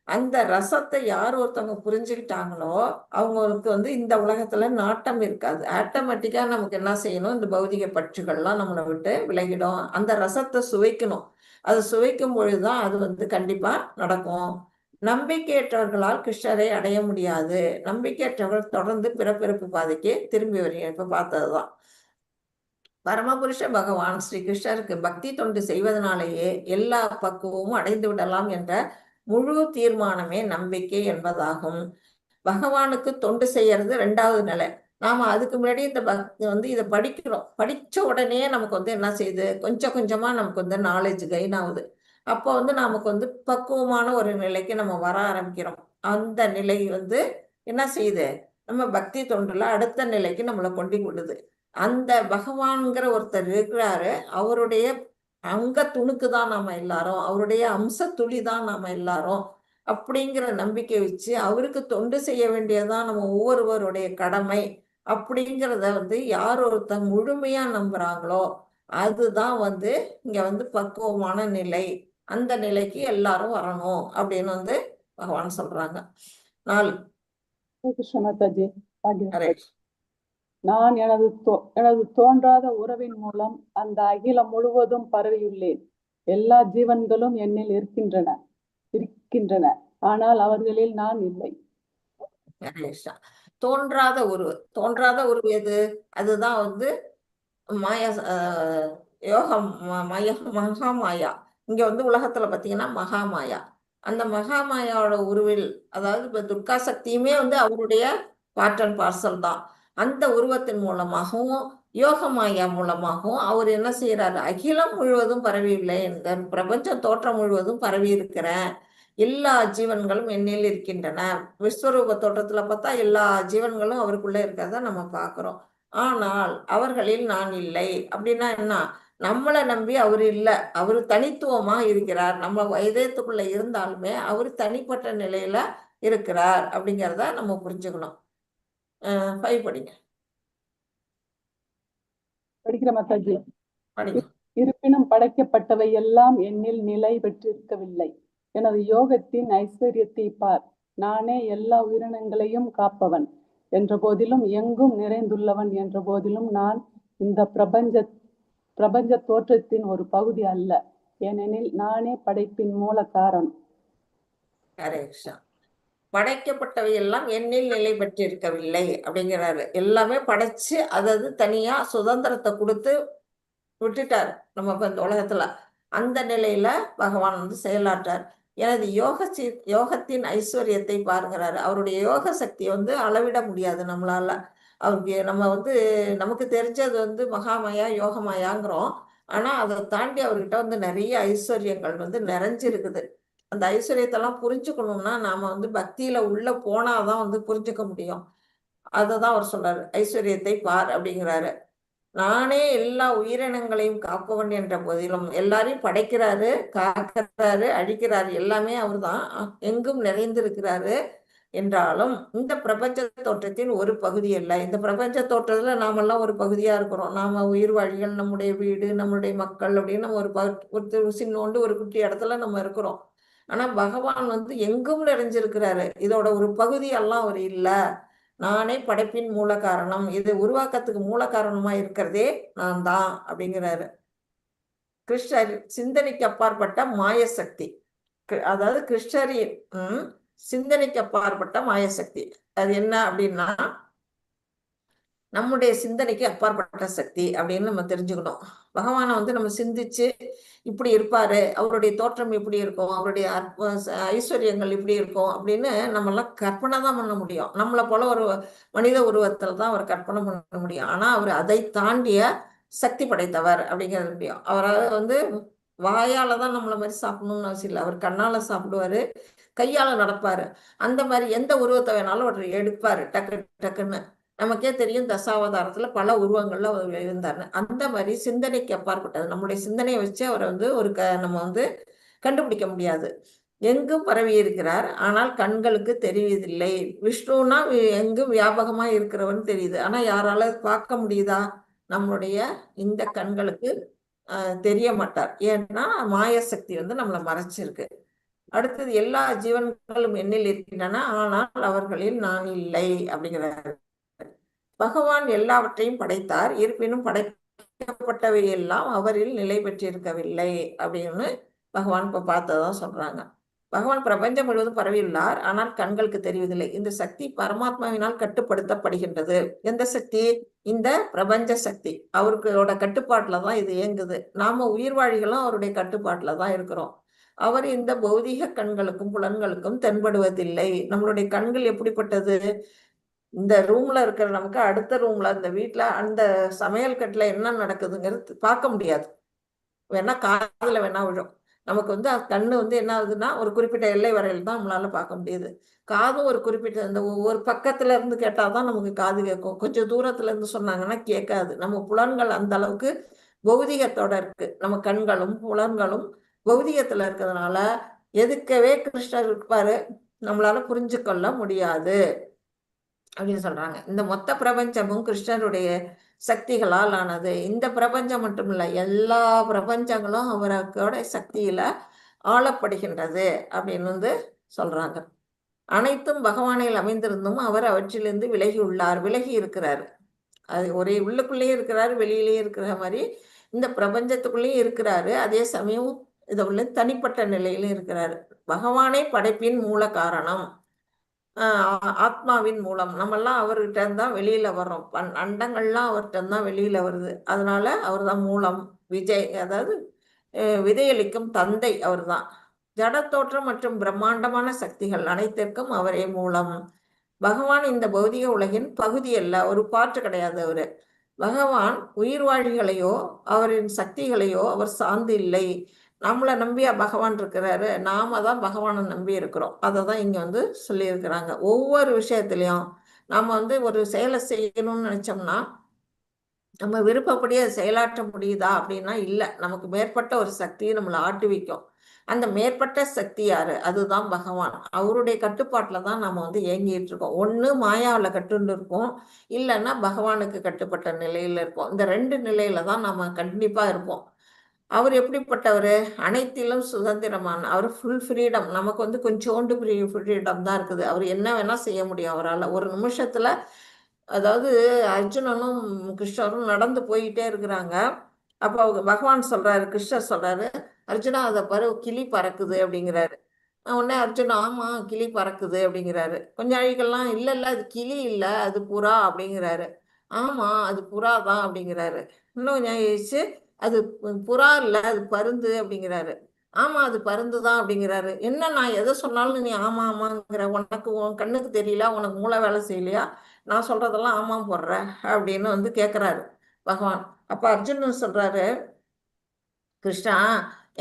அந்த ரசத்தை யார் ஒருத்தவங்க புரிஞ்சுக்கிட்டாங்களோ அவங்களுக்கு இந்த உலகத்துல நாட்டம் இருக்காது. ஆட்டோமேட்டிக்கா நமக்கு என்ன செய்யணும்? இந்த பௌதிக பற்றுகள்லாம் நம்மளை விட்டு விலகிடும். அந்த ரசத்தை சுவைக்கணும். அது சுவைக்கும் பொழுதுதான் அது கண்டிப்பா நடக்கும். நம்பிக்கையற்றவர்களால் கிருஷ்ணரை அடைய முடியாது. நம்பிக்கையற்றவர்கள் தொடர்ந்து பிறப்பிறப்பு பாதைக்கு திரும்பி வருகிறார். இப்ப பார்த்ததுதான் பரமபுருஷ பகவான் ஸ்ரீ கிருஷ்ணருக்கு பக்தி தொண்டு செய்வதனாலேயே எல்லா பக்குவமும் அடைந்து விடலாம் என்ற முழு தீர்மானமே நம்பிக்கை என்பதாகும். பகவானுக்கு தொண்டு செய்யறது 2வது நிலை. நாம அதுக்கு முன்னாடி இந்த பக்தி இதை படிக்கிறோம். படிச்ச உடனே நமக்கு என்ன செய்யுது? கொஞ்சம் கொஞ்சமா நமக்கு நாலேஜ் கெயின் ஆகுது. அப்போ நமக்கு பக்குவமான ஒரு நிலைக்கு நம்ம வர ஆரம்பிக்கிறோம். அந்த நிலை என்ன செய்யுது? நம்ம பக்தி தொண்டுல அடுத்த நிலைக்கு நம்மளை கொண்டு விடுது. அந்த பகவான்கிற ஒருத்தர் இருக்கிறாரு, அவருடைய அங்க துணுக்கு தான் நாம எல்லாரும், அவருடைய அம்ச துளி தான் நாம எல்லாரும் அப்படிங்கிற நம்பிக்கை வச்சு அவருக்கு தொண்டு செய்ய வேண்டியதுதான் நம்ம ஒவ்வொருவருடைய கடமை அப்படிங்கிறத யார் ஒருத்தர் முழுமையா நம்புறாங்களோ அதுதான் இங்க பக்குவமான நிலை. அந்த நிலைக்கு எல்லாரும் வரணும் அப்படின்னு பகவான் சொல்றாங்க. 4. நான் எனது தோன்றாத உறவின் மூலம் அந்த அகிலம் முழுவதும் பரவியுள்ளேன். எல்லா ஜீவன்களும் என்னில் இருக்கின்றன, ஆனால் அவர்களில் நான் இல்லை. தோன்றாத உருவு எது? அதுதான் மாயா, யோகம், மகாமாயா. இங்க உலகத்துல பாத்தீங்கன்னா மகாமாயா. அந்த மகாமாயாவோட உருவில், அதாவது இப்ப துர்கா சக்தியுமே அவருடைய பார்ட் அண்ட் பார்சல் தான். அந்த உருவத்தின் மூலமாகவும் யோகமாயா மூலமாகவும் அவர் என்ன செய்யறாரு? அகிலம் முழுவதும் பரவியுள்ளே, இந்த பிரபஞ்சம் தோற்றம் முழுவதும் பரவி இருக்கிறேன், எல்லா ஜீவன்களும் என்னில் இருக்கின்றன. விஸ்வரூப தோற்றத்துல பார்த்தா எல்லா ஜீவன்களும் அவருக்குள்ள இருக்கிறத நம்ம பார்க்கிறோம். ஆனால் அவர்களில் நான் இல்லை. அப்படின்னா என்ன? நம்மளை நம்பி அவரு இல்லை, அவரு தனித்துவமா இருக்கிறார். நம்ம இதயத்துக்குள்ள இருந்தாலுமே அவரு தனிப்பட்ட நிலையில இருக்கிறார் அப்படிங்கிறத நம்ம புரிஞ்சுக்கணும். 5 படிங்க. படிக்கிற மாதாஜி. படிங்க. இருப்பினும் படைக்கப்பட்டவை எல்லாம் என்னில் நிலை பெற்றிருக்கவில்லை. எனது யோகத்தின் ஐஸ்வர்யத்தை பார். நானே எல்லா உயிரினங்களையும் காப்பவன் என்ற போதிலும், எங்கும் நிறைந்துள்ளவன் என்ற போதிலும், நான் இந்த பிரபஞ்ச தோற்றத்தின் ஒரு பகுதி அல்ல. ஏனெனில் நானே படைப்பின் மூல காரணம். படைக்கப்பட்டவை எல்லாம் என்னில் நிலை பெற்றிருக்கவில்லை அப்படிங்கிறாரு. எல்லாமே படைச்சு அதாவது தனியா சுதந்திரத்தை கொடுத்து விட்டுட்டார் நம்ம இப்ப இந்த உலகத்துல. அந்த நிலையில பகவான் வந்து செயலாற்றார். எனது யோகத்தின் ஐஸ்வர்யத்தை பாருங்கிறாரு. அவருடைய யோக சக்தி வந்து அளவிட முடியாது நம்மளால. அவருக்கு நம்ம வந்து நமக்கு தெரிஞ்சது வந்து மகாமாயா யோகமாயாங்கிறோம். ஆனா அதை தாண்டி அவர்கிட்ட வந்து நிறைய ஐஸ்வர்யங்கள் வந்து நிறைஞ்சிருக்குது. அந்த ஐஸ்வர்யத்தெல்லாம் புரிஞ்சுக்கணும்னா நாம வந்து பக்தியில உள்ள போனாதான் வந்து புரிஞ்சுக்க முடியும். அததான் அவர் சொல்றாரு, ஐஸ்வர்யத்தை பார் அப்படிங்கிறாரு. நானே எல்லா உயிரினங்களையும் காப்பவன் என்ற போதிலும், எல்லாரையும் படைக்கிறாரு, காக்கிறாரு, அழிக்கிறாரு, எல்லாமே அவர்தான். எங்கும் நிறைந்திருக்கிறாரு என்றாலும் இந்த பிரபஞ்ச தோற்றத்தின் ஒரு பகுதி அல்ல. இந்த பிரபஞ்ச தோற்றத்துல நாமெல்லாம் ஒரு பகுதியா இருக்கிறோம். நாம உயிர் வாழிகள், நம்முடைய வீடு, நம்முடைய மக்கள் அப்படின்னு நம்ம ஒரு சின்னோண்டு ஒரு குட்டி இடத்துல நம்ம இருக்கிறோம். ஆனா பகவான் வந்து எங்கும் நிறைஞ்சிருக்கிறாரு. இதோட ஒரு பகுதி எல்லாம் அவர் இல்ல. நானே படைப்பின் மூல காரணம், இது உருவாக்கத்துக்கு மூல காரணமா இருக்கிறதே நான் தான் அப்படிங்கிறாரு. கிருஷ்ணர் சிந்தனைக்கு அப்பாற்பட்ட மாயசக்தி. அதாவது கிருஷ்ணரின் சிந்தனைக்கு அப்பாற்பட்ட மாயசக்தி. அது என்ன அப்படின்னா நம்முடைய சிந்தனைக்கு அப்பாற்பட்ட சக்தி அப்படின்னு நம்ம தெரிஞ்சுக்கணும். பகவானை வந்து நம்ம சிந்திச்சு இப்படி இருப்பாரு, அவருடைய தோற்றம் இப்படி இருக்கும், அவருடைய ஐஸ்வர்யங்கள் இப்படி இருக்கும் அப்படின்னு நம்ம எல்லாம் கற்பனை தான் பண்ண முடியும். நம்மளை போல ஒரு மனித உருவத்துல தான் அவர் கற்பனை பண்ண முடியும். ஆனா அவர் அதை தாண்டிய சக்தி படைத்தவர் அப்படிங்கிறது முடியும். அவரால் வந்து வாயால தான் நம்மள மாதிரி சாப்பிடணும்னு அவசியம் இல்லை. அவர் கண்ணால சாப்பிடுவாரு, கையால நடப்பாரு. அந்த மாதிரி எந்த உருவத்தை வேணாலும் அவர் எடுப்பாரு டக்கு டக்குன்னு. நமக்கே தெரியும் தசாவதாரத்துல பல உருவங்கள்ல அவர் இருந்தாரு. அந்த மாதிரி சிந்தனைக்கு அப்பாற்பட்டது. நம்முடைய சிந்தனையை வச்சு அவரை வந்து நம்ம வந்து கண்டுபிடிக்க முடியாது. எங்கும் பரவி இருக்கிறார், ஆனால் கண்களுக்கு தெரிவதில்லை. விஷ்ணுனா எங்கும் வியாபகமா இருக்கிறவன் தெரியுது, ஆனா யாரால பார்க்க முடியுதா? நம்மளுடைய இந்த கண்களுக்கு தெரிய மாட்டார். ஏன்னா மாயசக்தி வந்து நம்மளை மறைச்சிருக்கு. அடுத்தது எல்லா ஜீவன்களும் என்னில் இருக்கின்றன, ஆனால் அவர்களில் நான் இல்லை அப்படிங்கிறார். பகவான் எல்லாவற்றையும் படைத்தார், இருப்பினும் படைக்கப்பட்டவை எல்லாம் அவரில் நிலை பெற்றிருக்கவில்லை அப்படின்னு பகவான் இப்ப பார்த்ததான் சொல்றாங்க. பகவான் பிரபஞ்சம் முழுவதும் பரவியுள்ளார், ஆனால் கண்களுக்கு தெரிவதில்லை. இந்த சக்தி பரமாத்மாவினால் கட்டுப்படுத்தப்படுகின்றது. எந்த சக்தி? இந்த பிரபஞ்ச சக்தி. அவருக்கோட கட்டுப்பாட்டுலதான் இது இயங்குது. நாம உயிர்வாழிகளும் அவருடைய கட்டுப்பாட்டுலதான் இருக்கிறோம். அவர் இந்த பௌதீக கண்களுக்கும் புலன்களுக்கும் தென்படுவதில்லை. நம்மளுடைய கண்கள் எப்படிப்பட்டது? இந்த ரூம்ல இருக்கிற நமக்கு அடுத்த ரூம்ல, அந்த வீட்டுல, அந்த சமையல் கட்டுல என்ன நடக்குதுங்கிறது பார்க்க முடியாது. வேணா காதுல வேணா விழும். நமக்கு வந்து கண்ணு வந்து என்ன ஆகுதுன்னா ஒரு குறிப்பிட்ட எல்லை வரையில தான் நம்மளால பார்க்க முடியுது. காதும் ஒரு குறிப்பிட்ட இந்த ஒரு பக்கத்துல இருந்து கேட்டாதான் நமக்கு காது கேட்கும். கொஞ்சம் தூரத்துல இருந்து சொன்னாங்கன்னா கேட்காது. நம்ம புலன்கள் அந்த அளவுக்கு பௌதிகத்தோட இருக்கு. நம்ம கண்களும் புலன்களும் பௌதிகத்துல இருக்கிறதுனால எதுக்கவே கிருஷ்ணர் இருப்பாரு, நம்மளால புரிஞ்சு கொள்ள முடியாது அப்படின்னு சொல்றாங்க. இந்த மொத்த பிரபஞ்சமும் கிருஷ்ணருடைய சக்திகளால் ஆனது. இந்த பிரபஞ்சம் மட்டும் இல்ல, எல்லா பிரபஞ்சங்களும் அவரோட சக்தியில ஆளப்படுகின்றது அப்படின்னு வந்து சொல்றாங்க. அனைத்தும் பகவானில் அமைந்திருந்தும் அவர் அவற்றிலிருந்து விலகி உள்ளார், விலகி இருக்கிறார். அது ஒரே உள்ளுக்குள்ளேயே இருக்கிறாரு, வெளியிலேயே இருக்கிற மாதிரி இந்த பிரபஞ்சத்துக்குள்ளேயும் இருக்கிறாரு. அதே சமயம் இதை உள்ள தனிப்பட்ட நிலையிலும் இருக்கிறாரு. பகவானே படைப்பின் மூல காரணம், ஆத்மாவின் மூலம். நம்மெல்லாம் அவர்கிட்ட தான் வெளியில வர்றோம். அண்டங்கள்லாம் அவர்கிட்ட தான் வெளியில வருது. அதனால அவர் தான் மூலம். அதாவது விதையளிக்கும் தந்தை அவர் தான். ஜடத்தோற்றம் மற்றும் பிரம்மாண்டமான சக்திகள் அனைத்திற்கும் அவரே மூலம். பகவான் இந்த பௌதிக உலகின் பகுதி அல்ல, ஒரு பாற்று கிடையாது. அவரு பகவான் உயிர்வாழிகளையோ அவரின் சக்திகளையோ அவர் சார்ந்து இல்லை. நம்மளை நம்பியா பகவான் இருக்கிறாரு, நாம தான் பகவானை நம்பி இருக்கிறோம். அதை தான் இங்க வந்து சொல்லியிருக்கிறாங்க. ஒவ்வொரு விஷயத்திலையும் நாம வந்து ஒரு செயலை செய்யணும்னு நினைச்சோம்னா நம்ம விருப்பப்படியே செயலாற்ற முடியுதா அப்படின்னா இல்லை. நமக்கு மேற்பட்ட ஒரு சக்தியை நம்மளை ஆட்டுவிக்கும். அந்த மேற்பட்ட சக்தி யாரு? அதுதான் பகவான். அவருடைய கட்டுப்பாட்டில் தான் நம்ம வந்து இயங்கிட்டு இருக்கோம். ஒன்று மாயாவில் கட்டுண்டு இருக்கோம், இல்லைன்னா பகவானுக்கு கட்டுப்பட்ட நிலையில் இருப்போம். இந்த 2 நிலையில தான் நம்ம கண்டிப்பாக இருப்போம். அவர் எப்படிப்பட்டவர்? அனைத்திலும் சுதந்திரமான அவர். Full freedom. நமக்கு வந்து கொஞ்சோண்டு ஃப்ரீடம் தான் இருக்குது. அவர் என்ன வேணால் செய்ய முடியும் அவரால். ஒரு நிமிஷத்தில், அதாவது அர்ஜுனனும் கிருஷ்ணரும் நடந்து போயிட்டே இருக்கிறாங்க. அப்போ பகவான் சொல்றாரு, கிருஷ்ணர் சொல்றாரு, அர்ஜுனா அதை பாரு கிளி பறக்குது அப்படிங்கிறாரு. உடனே அர்ஜுன் ஆமா கிளி பறக்குது அப்படிங்கிறாரு. கொஞ்சம் அழிகள்லாம் இல்லை இல்லை அது கிளி இல்லை அது புறா அப்படிங்கிறாரு. ஆமா அது புறா தான் அப்படிங்கிறாரு. இன்னும் கொஞ்சம் கழிச்சு அது புறா இல்லை அது பருந்து அப்படிங்கிறாரு. ஆமா அது பருந்து தான் அப்படிங்கிறாரு. என்ன நான் எதை சொன்னாலும் நீ ஆமா ஆமாங்கிற, உனக்கு உன் கண்ணுக்கு தெரியல, உனக்கு மூளை வேலை செய்யலையா, நான் சொல்றதெல்லாம் ஆமா போடுற அப்படின்னு வந்து கேட்குறாரு பகவான். அப்ப அர்ஜுனன் சொல்றாரு, கிருஷ்ணா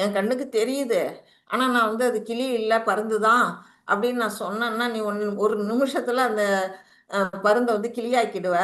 என் கண்ணுக்கு தெரியுது, ஆனா நான் வந்து அது கிளி இல்லை பருந்து தான் அப்படின்னு நான் சொன்னேன்னா நீ ஒரு நிமிஷத்துல அந்த பருந்தை வந்து கிளியாக்கிடுவ.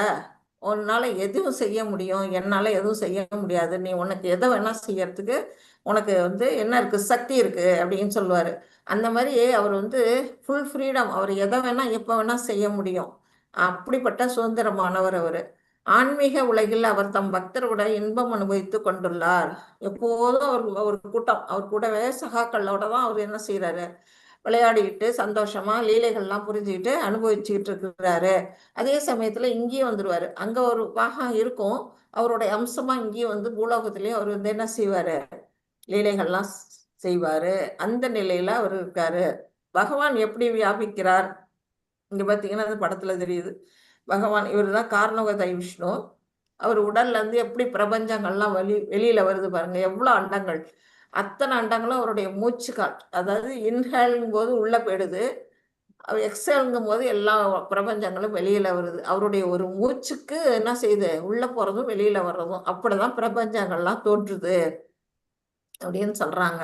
உன்னால எதுவும் செய்ய முடியும், என்னால எதுவும் செய்ய முடியாது. நீ உனக்கு எதை வேணா செய்யறதுக்கு உனக்கு வந்து என்ன இருக்கு, சக்தி இருக்கு அப்படின்னு சொல்லுவாரு. அந்த மாதிரி அவர் வந்து ஃபுல் ஃப்ரீடம். அவர் எதை வேணா எப்போ வேணா செய்ய முடியும். அப்படிப்பட்ட சுதந்திரமானவர் அவர். ஆன்மீக உலகில் அவர் தம் பக்தருடன் இன்பம் அனுபவித்து கொண்டுள்ளார். எப்போதும் அவர் கூட்டம், அவர் கூடவே சகாக்களோட தான் அவர் என்ன செய்யறாரு, விளையாடிக்கிட்டு சந்தோஷமா லீலைகள்லாம் புரிஞ்சுக்கிட்டு அனுபவிச்சுக்கிட்டு இருக்கிறாரு. அதே சமயத்துல இங்கேயும் வந்துருவாரு. அங்க ஒரு பாகம் இருக்கும், அவருடைய அம்சமா இங்கேயும் வந்து பூலோகத்திலேயே அவர் வந்து என்ன செய்வாரு, லீலைகள்லாம் செய்வாரு. அந்த நிலையில அவர் இருக்காரு. பகவான் எப்படி வியாபிக்கிறார்? இங்க பாத்தீங்கன்னா அந்த படத்துல தெரியுது. பகவான் இவர் தான் காரணோகதை விஷ்ணு. அவர் உடல்ல இருந்து எப்படி பிரபஞ்சங்கள்லாம் வெளியில வருது பாருங்க, எவ்வளவு அண்டங்கள். அத்தனை அண்டங்களும் அவருடைய மூச்சு காட். அதாவது இன்ஹேலுங்கும் போது உள்ள போயிடுது, எக்ஸேலுங்கும் போது எல்லா பிரபஞ்சங்களும் வெளியில வருது. அவருடைய ஒரு மூச்சுக்கு என்ன செய்யுது, உள்ள போறதும் வெளியில வர்றதும். அப்படிதான் பிரபஞ்சங்கள்லாம் தோன்றுது அப்படின்னு சொல்றாங்க.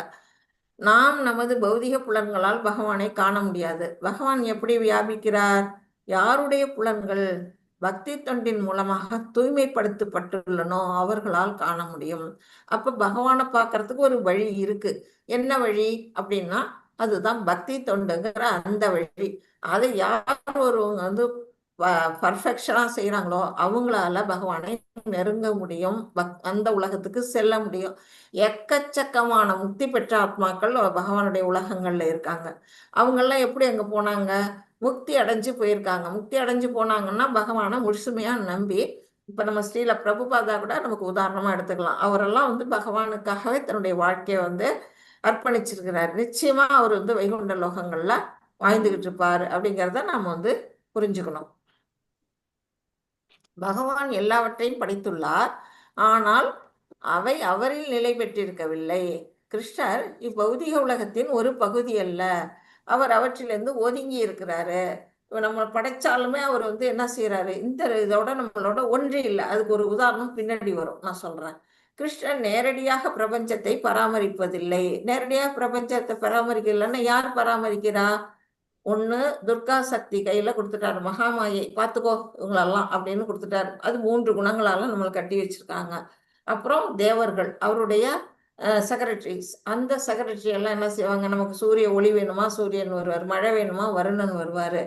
நாம் நமது பௌதிக புலன்களால் பகவானை காண முடியாது. பகவான் எப்படி வியாபிக்கிறார்? யாருடைய புலன்கள் பக்தி தொண்டின் மூலமாக தூய்மைப்படுத்தப்பட்டுள்ளனோ அவர்களால் காண முடியும். அப்ப பகவானை பார்க்கறதுக்கு ஒரு வழி இருக்கு. என்ன வழி அப்படின்னா அதுதான் பக்தி தொண்டுங்கிற அந்த வழி. அதை யார் ஒருவங்க வந்து பர்ஃபெக்ஷனா செய்யறாங்களோ அவங்களால பகவானை நெருங்க முடியும், அந்த உலகத்துக்கு செல்ல முடியும். எக்கச்சக்கமான முக்தி பெற்ற ஆத்மாக்கள் பகவானுடைய உலகங்கள்ல இருக்காங்க. அவங்கெல்லாம் எப்படி அங்க போனாங்க? முக்தி அடைஞ்சு போயிருக்காங்க. முக்தி அடைஞ்சு போனாங்கன்னா பகவானை முழுசுமையா நம்பி, இப்ப நம்ம ஸ்ரீல பிரபுபாதா கூட நமக்கு உதாரணமா எடுத்துக்கலாம். அவரெல்லாம் வந்து பகவானுக்காகவே தன்னுடைய வாழ்க்கையை வந்து அர்ப்பணிச்சிருக்கிறார். நிச்சயமா அவர் வந்து வைகுண்ட லோகங்கள்ல வாழ்ந்துகிட்டு இருப்பாரு அப்படிங்கிறத நாம வந்து புரிஞ்சுக்கணும். பகவான் எல்லாவற்றையும் படைத்துள்ளார், ஆனால் அவை அவரில் நிலை பெற்றிருக்கவில்லை. கிருஷ்ணர் இப்பௌதிக உலகத்தின் ஒரு பகுதி அல்ல, அவர் அவற்றிலிருந்து ஒதுங்கி இருக்கிறாரு. நம்ம படைச்சாலுமே அவர் வந்து என்ன செய்யறாரு, இந்த இதோட நம்மளோட ஒன்றி இல்லை. அதுக்கு ஒரு உதாரணம் பின்னாடி வரும், நான் சொல்றேன். கிருஷ்ணன் நேரடியாக பிரபஞ்சத்தை பராமரிப்பதில்லை. நேரடியாக பிரபஞ்சத்தை பராமரிக்கலைன்னா யார் பராமரிக்கிறா? ஒண்ணு துர்கா சக்தி கையில கொடுத்துட்டாரு, மகாமாயை பார்த்துக்கோ இவங்களெல்லாம் அப்படின்னு கொடுத்துட்டாரு. அது 3 குணங்களால நம்மளை கட்டி வச்சிருக்காங்க. அப்புறம் தேவர்கள், அவருடைய செக்ரட்டரிஸ். அந்த செக்ரட்டரி எல்லாம் என்ன செய்வாங்க, நமக்கு சூரிய ஒளி வேணுமா சூரியன் வருவார், மழை வேணுமா வருணன் வருவாரு.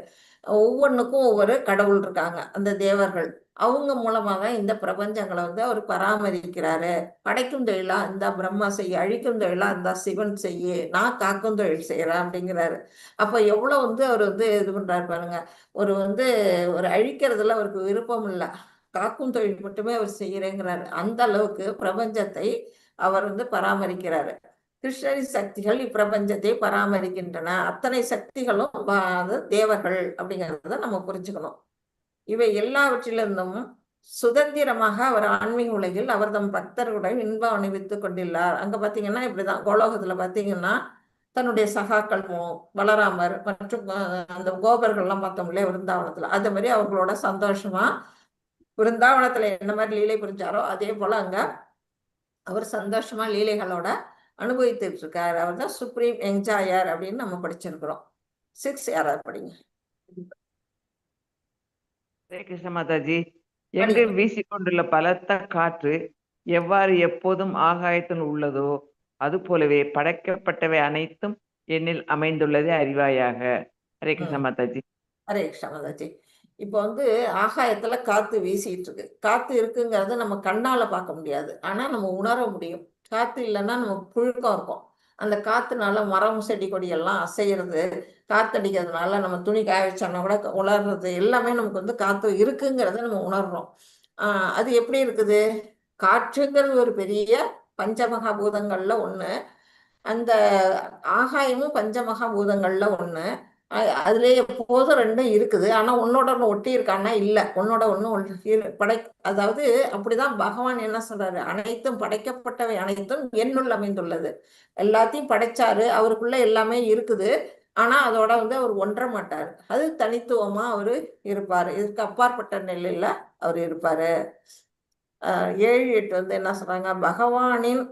ஒவ்வொன்றுக்கும் ஒவ்வொரு கடவுள் இருக்காங்க, அந்த தேவர்கள். அவங்க மூலமா தான் இந்த பிரபஞ்சங்களை வந்து அவர் பராமரிக்கிறாரு. படைக்கும் தொழிலா இந்த பிரம்மா செய்ய, அழிக்கும் தொழிலா இந்த சிவன் செய்ய, நான் காக்கும் தொழில் செய்யறேன் அப்படிங்கிறாரு. அப்ப எவ்வளவு வந்து அவர் வந்து இது பண்றாரு பாருங்க. ஒரு அழிக்கிறதுல அவருக்கு விருப்பம் இல்லை, காக்கும் தொழில் மட்டுமே அவர் செய்யறேங்கிறாரு. அந்த அளவுக்கு பிரபஞ்சத்தை அவர் வந்து பராமரிக்கிறாரு. கிருஷ்ணரின் சக்திகள் இப்பிரபஞ்சத்தை பராமரிக்கின்றன. அத்தனை சக்திகளும் தேவர்கள் அப்படிங்கிறத நம்ம புரிஞ்சுக்கணும். இவை எல்லாவற்றிலிருந்தும் சுதந்திரமாக அவர் ஆன்மீக உலகில் அவர் தம் பக்தர்களுடன் இன்பம் அணிவித்துக் கொண்டுள்ளார். அங்க பாத்தீங்கன்னா இப்படிதான், கோலோகத்துல பாத்தீங்கன்னா தன்னுடைய சகாக்கள் பலராமர் மற்றும் அந்த கோபர்கள்லாம் பார்த்தோம் இல்லையா விருந்தாவனத்துல, அதே மாதிரி அவர்களோட சந்தோஷமா விருந்தாவனத்துல என்ன மாதிரி லீலை புரிஞ்சாரோ அதே போல அங்க அவர் சந்தோஷமா லீலைகளோட அனுபவித்துட்டு இருக்காரு. அவர் தான் சுப்ரீம் என்ஜாயர் அப்படின்னு நம்ம படிச்சிருக்கிறோம். 6 யாராவது படிங்க. ஹரே கிருஷ்ண மாதாஜி. எங்கு வீசிக்கொண்டுள்ள பலத்த காற்று எவ்வாறு எப்போதும் ஆகாயத்தில் உள்ளதோ அதுபோலவே படைக்கப்பட்டவை அனைத்தும் என்னில் அமைந்துள்ளதை அறிவாயாக. ஹரே கிருஷ்ண மாதாஜி. ஹரே கிருஷ்ண மாதாஜி. இப்போ வந்து ஆகாயத்துல காத்து வீசிட்டு இருக்கு. காத்து இருக்குங்கிறத நம்ம கண்ணால பார்க்க முடியாது, ஆனா நம்ம உணர முடியும். காத்து இல்லைன்னா நமக்கு புழுக்கம் இருக்கும். அந்த காத்துனால மரம் செடி கொடி எல்லாம் அசைகிறது, காத்தடிக்கிறதுனால நம்ம துணி காய வச்சோம்னா கூட உலர்றது, எல்லாமே நமக்கு வந்து காத்து இருக்குங்கிறத நம்ம உணர்றோம். அது எப்படி இருக்குது? காற்றுங்கிறது ஒரு பெரிய பஞ்சமகாபூதங்கள்ல ஒண்ணு. அந்த ஆகாயமும் பஞ்சமகாபூதங்கள்ல ஒண்ணு. அதுல எப்போதும் ரெண்டும் இருக்குது, ஆனா ஒன்னோட ஒண்ணு ஒட்டி இருக்கான்னா இல்ல, ஒன்னோட ஒண்ணு அதாவது அப்படிதான் பகவான் என்ன சொல்றாரு, அனைத்தும் படைக்கப்பட்டவை அனைத்தும் என்னுள் அமைந்துள்ளது. எல்லாத்தையும் படைச்சாரு, அவருக்குள்ள எல்லாமே இருக்குது, ஆனா அதோட வந்து அவர் ஒன்ற மாட்டாரு. அது தனித்துவமா அவரு இருப்பாரு. இதுக்கு அப்பாற்பட்ட நிலையில அவர் இருப்பாரு. 7, 8 வந்து என்ன சொல்றாங்க, பகவானின்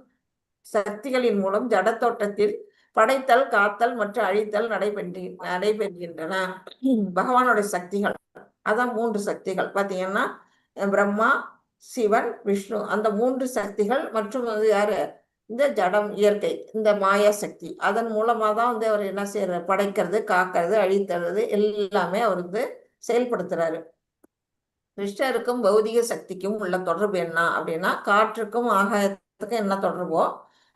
சக்திகளின் மூலம் ஜடத்தோட்டத்தில் படைத்தல், காத்தல் மற்றும் அழித்தல் நடைபெறுகின்றன. பகவானுடைய சக்திகள், அதான் 3 சக்திகள் பாத்தீங்கன்னா, பிரம்மா, சிவன், விஷ்ணு, அந்த 3 சக்திகள் மற்றும் வந்து யாரு, இந்த ஜடம் இயற்கை, இந்த மாயா சக்தி, அதன் மூலமா தான் வந்து அவர் என்ன செய்யறாரு, படைக்கிறது, காக்கிறது, அழித்தறது எல்லாமே அவர் வந்து செயல்படுத்துறாரு. கிருஷ்ணருக்கும் பௌதிக சக்திக்கும் உள்ள தொடர்பு என்ன அப்படின்னா, காற்றுக்கும் ஆகாயத்துக்கும் என்ன தொடர்போ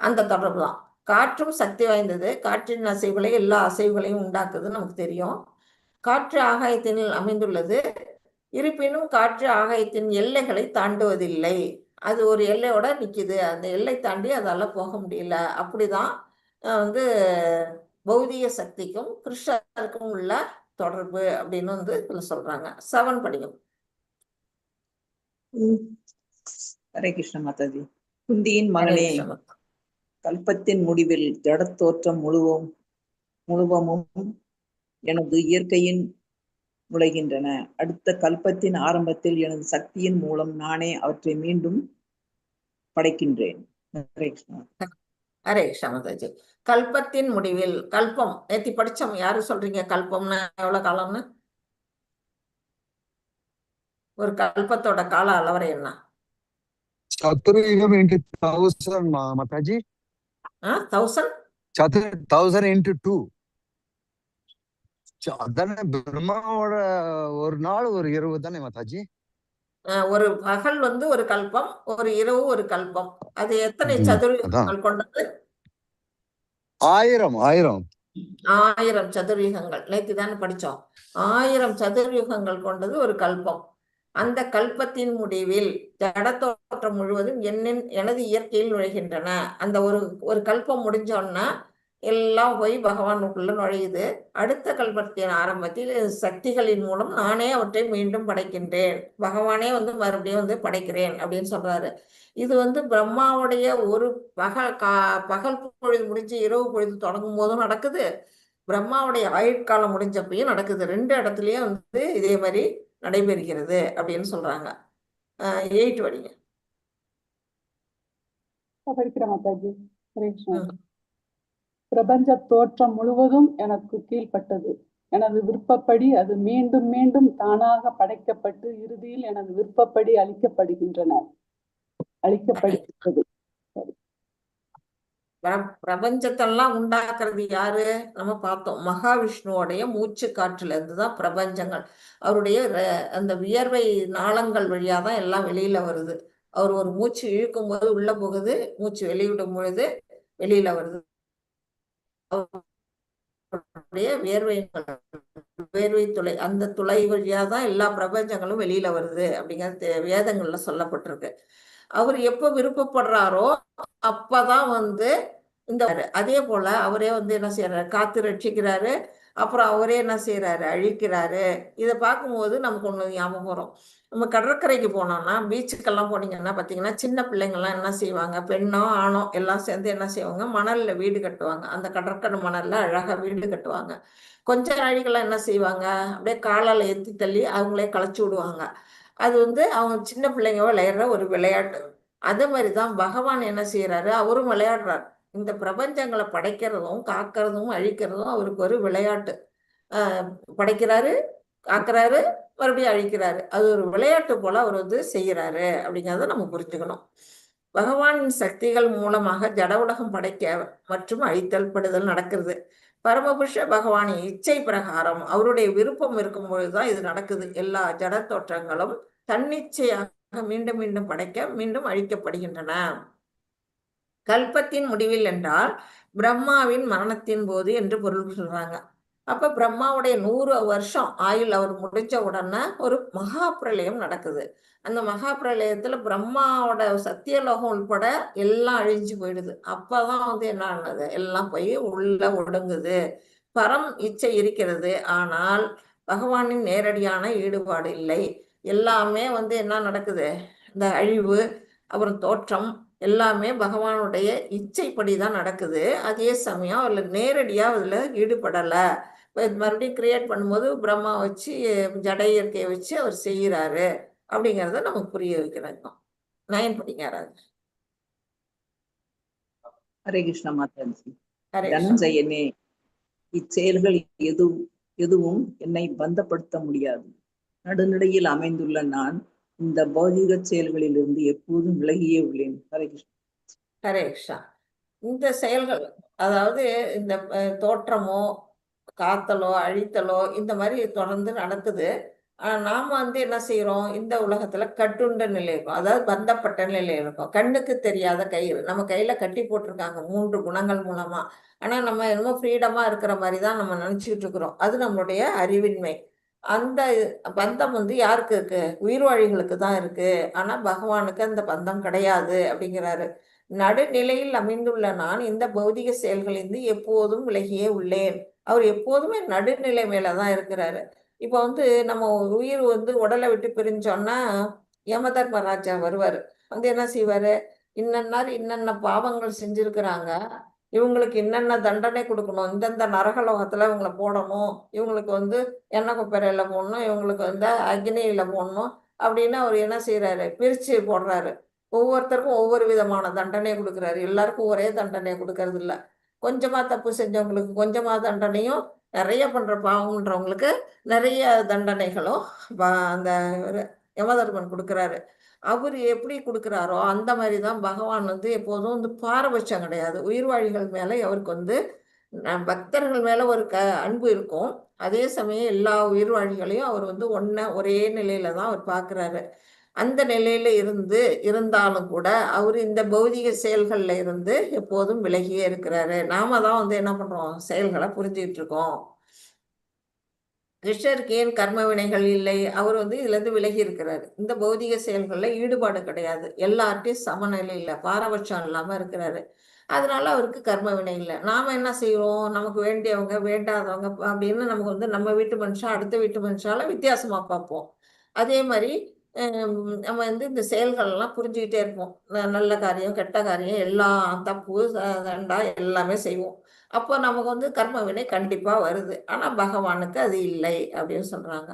அந்த தொடர்பு தான். காற்றும் சக்தி வாய்ந்தது, காற்றின் அசைவுகளை எல்லா அசைவுகளையும் உண்டாக்குது, நமக்கு தெரியும். காற்று ஆகாயத்தில் அமைந்துள்ளது, இருப்பினும் காற்று ஆகாயத்தின் எல்லைகளை தாண்டுவதில்லை. அது ஒரு எல்லையோட நிக்குது, அந்த எல்லை தாண்டி அதால போக முடியல. அப்படிதான் வந்து பௌதிக சக்திக்கும் கிருஷ்ணருக்கும் உள்ள தொடர்பு அப்படின்னு வந்து இதுல சொல்றாங்க. 7 படிக்கும். ஹரே கிருஷ்ண மாதாஜி. குந்தியின் மகனே, கல்பத்தின் முடிவில் ஜடத்தோற்றம் முழுவமும் எனது இயற்கையின் நுழைகின்றன. அடுத்த கல்பத்தின் ஆரம்பத்தில் எனது சக்தியின் மூலம் நானே அவற்றை மீண்டும் படைக்கின்றேன். ஹரே கிருஷ்ணா. ஹரே கிருஷ்ண மாதாஜி. கல்பத்தின் முடிவில், கல்பம் நேத்தி படிச்சோம், யாரு சொல்றீங்க கல்பம்னா எவ்வளவு காலம்னு? ஒரு கல்பத்தோட கால அளவரை என்ன? Chaturayugam into 1000 Mataji. 1000? 1000 into 2. அதானே பிரம்மாவோட ஒரு நாள் ஒரு இரவு தானே மாதாஜி? ஒரு பகல் வந்து ஒரு கல்பம், ஒரு இரவு ஒரு கல்பம். அது எத்தனை சதுர்யுகங்கள் கொண்டது? 1000 சதுர்யுகங்கள். நேற்று தானே படிச்சோம். 1000 சதுர்யுகங்கள் கொண்டது ஒரு கல்பம். அந்த கல்பத்தின் முடிவில் ஜடத்தோற்றம் முழுவதும் எனது இயற்கையில் நுழைகின்றன. அந்த ஒரு கல்பம் முடிஞ்சோன்னா எல்லாம் போய் பகவானுக்குள்ள நுழையுது. அடுத்த கல்பத்தின் ஆரம்பத்தில் சக்திகளின் மூலம் நானே அவற்றை மீண்டும் படைக்கின்றேன். பகவானே வந்து மறுபடியும் வந்து படைக்கிறேன் அப்படின்னு சொல்றாரு. இது வந்து பிரம்மாவுடைய ஒரு பகல் பொழுது முடிஞ்சு இரவு பொழுது தொடங்கும் போதும் நடக்குது, பிரம்மாவுடைய ஆயுட்காலம் முடிஞ்சப்பையும் நடக்குது. 2 இடத்துலயும் வந்து இதே மாதிரி நடைபெறுகிறது அப்படின்னு சொல்றாங்க. 8 படிங்க. மாதாஜி. ஹரே கிருஷ்ணா. பிரபஞ்ச தோற்றம் முழுவதும் எனக்கு கீழ்ப்பட்டது. எனது விருப்பப்படி அது மீண்டும் மீண்டும் தானாக படைக்கப்பட்டு இறுதியில் எனது விருப்பப்படி அளிக்கப்படுகின்றது. பிரபஞ்சத்தெல்லாம் உண்டாக்குறது யாரு? நம்ம பார்த்தோம், மகாவிஷ்ணுவோடைய மூச்சு காற்றுல இருந்துதான் பிரபஞ்சங்கள். அவருடைய அந்த வியர்வை நாளங்கள் வழியா தான் எல்லாம் வெளியில வருது. அவர் ஒரு மூச்சு இழுக்கும் போது உள்ள போகுது, மூச்சு வெளியிடும் பொழுது வெளியில வருது. வேர்வை துளை, அந்த துளை வழியா தான் எல்லா பிரபஞ்சங்களும் வெளியில வருது அப்படிங்கிறது வேதங்கள்ல சொல்லப்பட்டிருக்கு. அவர் எப்ப விருப்பப்படுறாரோ அப்பதான் வந்து இந்த அதே போல அவரே வந்து என்ன செய்யறாரு, காத்து ரட்சிக்கிறாரு, அப்புறம் அவரே என்ன செய்யறாரு, அழிக்கிறாரு. இதை பார்க்கும்போது நமக்கு ஒண்ணு ஞாபகம் வரும். நம்ம கடற்கரைக்கு போனோம்னா, பீச்சுக்கெல்லாம் போனீங்கன்னா பாத்தீங்கன்னா, சின்ன பிள்ளைங்கள்லாம் என்ன செய்வாங்க, பெண்ணோ ஆணோ எல்லாம் சேர்ந்து என்ன செய்வாங்க, மணல்ல வீடு கட்டுவாங்க. அந்த கடற்கரை மணல்ல அழகா வீடு கட்டுவாங்க. கொஞ்ச நாளைக்கெல்லாம் என்ன செய்வாங்க, அப்படியே காலால எத்தி தள்ளி அவங்களே களைச்சு விடுவாங்க. அது வந்து அவங்க சின்ன பிள்ளைங்க விளையாடுற ஒரு விளையாட்டு. அதே மாதிரிதான் பகவான் என்ன செய்யறாரு, அவரும் விளையாடுறாரு. இந்த பிரபஞ்சங்களை படைக்கிறதும் காக்கிறதும் அழிக்கிறதும் அவருக்கு ஒரு விளையாட்டு. படைக்கிறாரு, காக்குறாரு, மறுபடியும் அழிக்கிறாரு. அது ஒரு விளையாட்டு போல அவர் வந்து செய்யறாரு அப்படிங்கிறத நம்ம புரிஞ்சுக்கணும். பகவானின் சக்திகள் மூலமாக ஜட உலகம் படைக்க மற்றும் அழித்தல் படுதல் நடக்கிறது. பரமபுருஷ பகவானின் இச்சை பிரகாரம் அவருடைய விருப்பம் இருக்கும் பொழுதுதான் இது நடக்குது. எல்லா ஜட தோற்றங்களும் தன்னிச்சையாக மீண்டும் மீண்டும் படைக்க மீண்டும் அழிக்கப்படுகின்றன. கல்பத்தின் முடிவில் என்றால் பிரம்மாவின் மரணத்தின் போது என்று பொருள் சொல்றாங்க. அப்ப பிரம்மாவுடைய 100 வருஷம் ஆயுள் அவர் முடிஞ்ச உடனே ஒரு மகா பிரளயம் நடக்குது. அந்த மகா பிரளயத்துல பிரம்மாவோட சத்தியலோகம் உள்பட எல்லாம் அழிஞ்சு போயிடுது. அப்பதான் என்ன ஆனது, எல்லாம் போய் உள்ள ஒடுங்குது. பரம் இச்சை இருக்கிறது, ஆனால் பகவானின் நேரடியான ஈடுபாடு இல்லை. எல்லாமே என்ன நடக்குது, இந்த அழிவு அப்புறம் தோற்றம் எல்லாமே பகவானுடைய இச்சைப்படிதான் நடக்குது. அதே சமயம் அதுல நேரடியா அதுல ஈடுபடலை. மறுபடியும் கிரியேட் பண்ணும்போது பிரம்மா வச்சு ஜட இயற்கையை வச்சு அவர் செய்யறாரு அப்படிங்கிறத நமக்கு புரிய வைக்கிறாங்க. 9 படிங்க யாராவது. ஹரே கிருஷ்ண மாதாஜி. ஹரே கிருஷ்ணா. தனஞ்சயனே, இச்செயல்கள் எதுவும் என்னை பந்தப்படுத்த முடியாது. நடுநிலையில் அமைந்துள்ள நான் இந்த பௌதிக செயல்களிலிருந்து எப்போதும் விலகியே உள்ளேன். ஹரே கிருஷ்ணா. ஹரே கிருஷ்ணா. இந்த செயல்கள், அதாவது இந்த தோற்றமோ காத்தலோ அழித்தலோ இந்த மாதிரி தொடர்ந்து நடக்குது. நாம என்ன செய்யறோம், இந்த உலகத்துல கட்டுண்ட நிலை இருக்கும், அதாவது பந்தப்பட்ட நிலையில இருக்கும். கண்ணுக்கு தெரியாத கயிறு நம்ம கையில கட்டி போட்டிருக்காங்க 3 குணங்கள் மூலமா. ஆனா நம்ம என்னமோ ஃப்ரீடமா இருக்கிற மாதிரி தான் நம்ம நினைச்சுக்கிட்டு இருக்கிறோம். அது நம்மளுடைய அறிவின்மை. அந்த பந்தம் யாருக்கு இருக்கு, உயிர்வாழிகளுக்கு தான் இருக்கு. ஆனா பகவானுக்கு அந்த பந்தம் கிடையாது அப்படிங்கிறாரு. நடுநிலையில் அமைந்துள்ள நான் இந்த பௌதிக செயல்களிலிருந்து எப்போதும் விலகியே உள்ளேன். அவர் எப்போதுமே நடுநிலை மேலதான் இருக்கிறாரு. இப்போ நம்ம உயிர் உடலை விட்டு பிரிஞ்சோன்னா யமதர்மராஜா வருவாரு. என்ன செய்வாரு, இன்னென்ன பாவங்கள் செஞ்சிருக்கிறாங்க, இவங்களுக்கு இன்னென்ன தண்டனை கொடுக்கணும், இந்தந்த நரகலோகத்துல இவங்களை போடணும், இவங்களுக்கு எண்ணெய் கொப்பரையில போடணும், இவங்களுக்கு அக்னியில போடணும் அப்படின்னு அவர் என்ன செய்யறாரு, பிரிச்சு போடுறாரு. ஒவ்வொருத்தருக்கும் ஒவ்வொரு விதமான தண்டனை கொடுக்குறாரு. எல்லாருக்கும் ஒரே தண்டனை கொடுக்கறது இல்லை. கொஞ்சமா தப்பு செஞ்சவங்களுக்கு கொஞ்சமா தண்டனையும், நிறைய பண்ற பாவம்ன்றவங்களுக்கு நிறைய தண்டனைகளும் அந்த யமதர்மன் கொடுக்குறாரு. அவர் எப்படி கொடுக்குறாரோ அந்த மாதிரி தான் பகவான் எப்போதும் பாரபட்சம் கிடையாது. உயிர்வாழிகள் மேல அவருக்கு பக்தர்கள் மேல ஒரு அன்பு இருக்கும். அதே சமயம் எல்லா உயிர்வாழிகளையும் அவர் ஒரே நிலையில தான் அவர் பார்க்குறாரு. அந்த நிலையில இருந்தாலும் கூட அவர் இந்த பௌதிக செயல்கள்ல இருந்து எப்போதும் விலகியே இருக்கிறாரு. நாம தான் என்ன பண்றோம், செயல்களை புரிஞ்சுக்கிட்டு இருக்கோம். கிருஷ்ணருக்கு ஏன் கர்ம வினைகள் இல்லை, அவர் இதுல இருந்து விலகி இருக்கிறாரு. இந்த பௌதிக செயல்கள்ல ஈடுபாடு கிடையாது, எல்லார்ட்டையும் சமநிலை இல்லை, பாரபட்சம் இல்லாம இருக்கிறாரு. அதனால அவருக்கு கர்ம வினை இல்லை. நாம என்ன செய்வோம், நமக்கு வேண்டியவங்க வேண்டாதவங்க அப்படின்னு நமக்கு நம்ம வீட்டு மனுஷன் அடுத்த வீட்டு மனுஷால வித்தியாசமா பார்ப்போம். அதே மாதிரி நம்ம இந்த செயல்கள் எல்லாம் புரிஞ்சுக்கிட்டே இருப்போம். நல்ல காரியம் கெட்ட காரியம் எல்லாம் தப்பு தண்டா எல்லாமே செய்வோம். அப்போ நமக்கு கர்ம வினை கண்டிப்பா வருது. ஆனா பகவானுக்கு அது இல்லை அப்படின்னு சொல்றாங்க.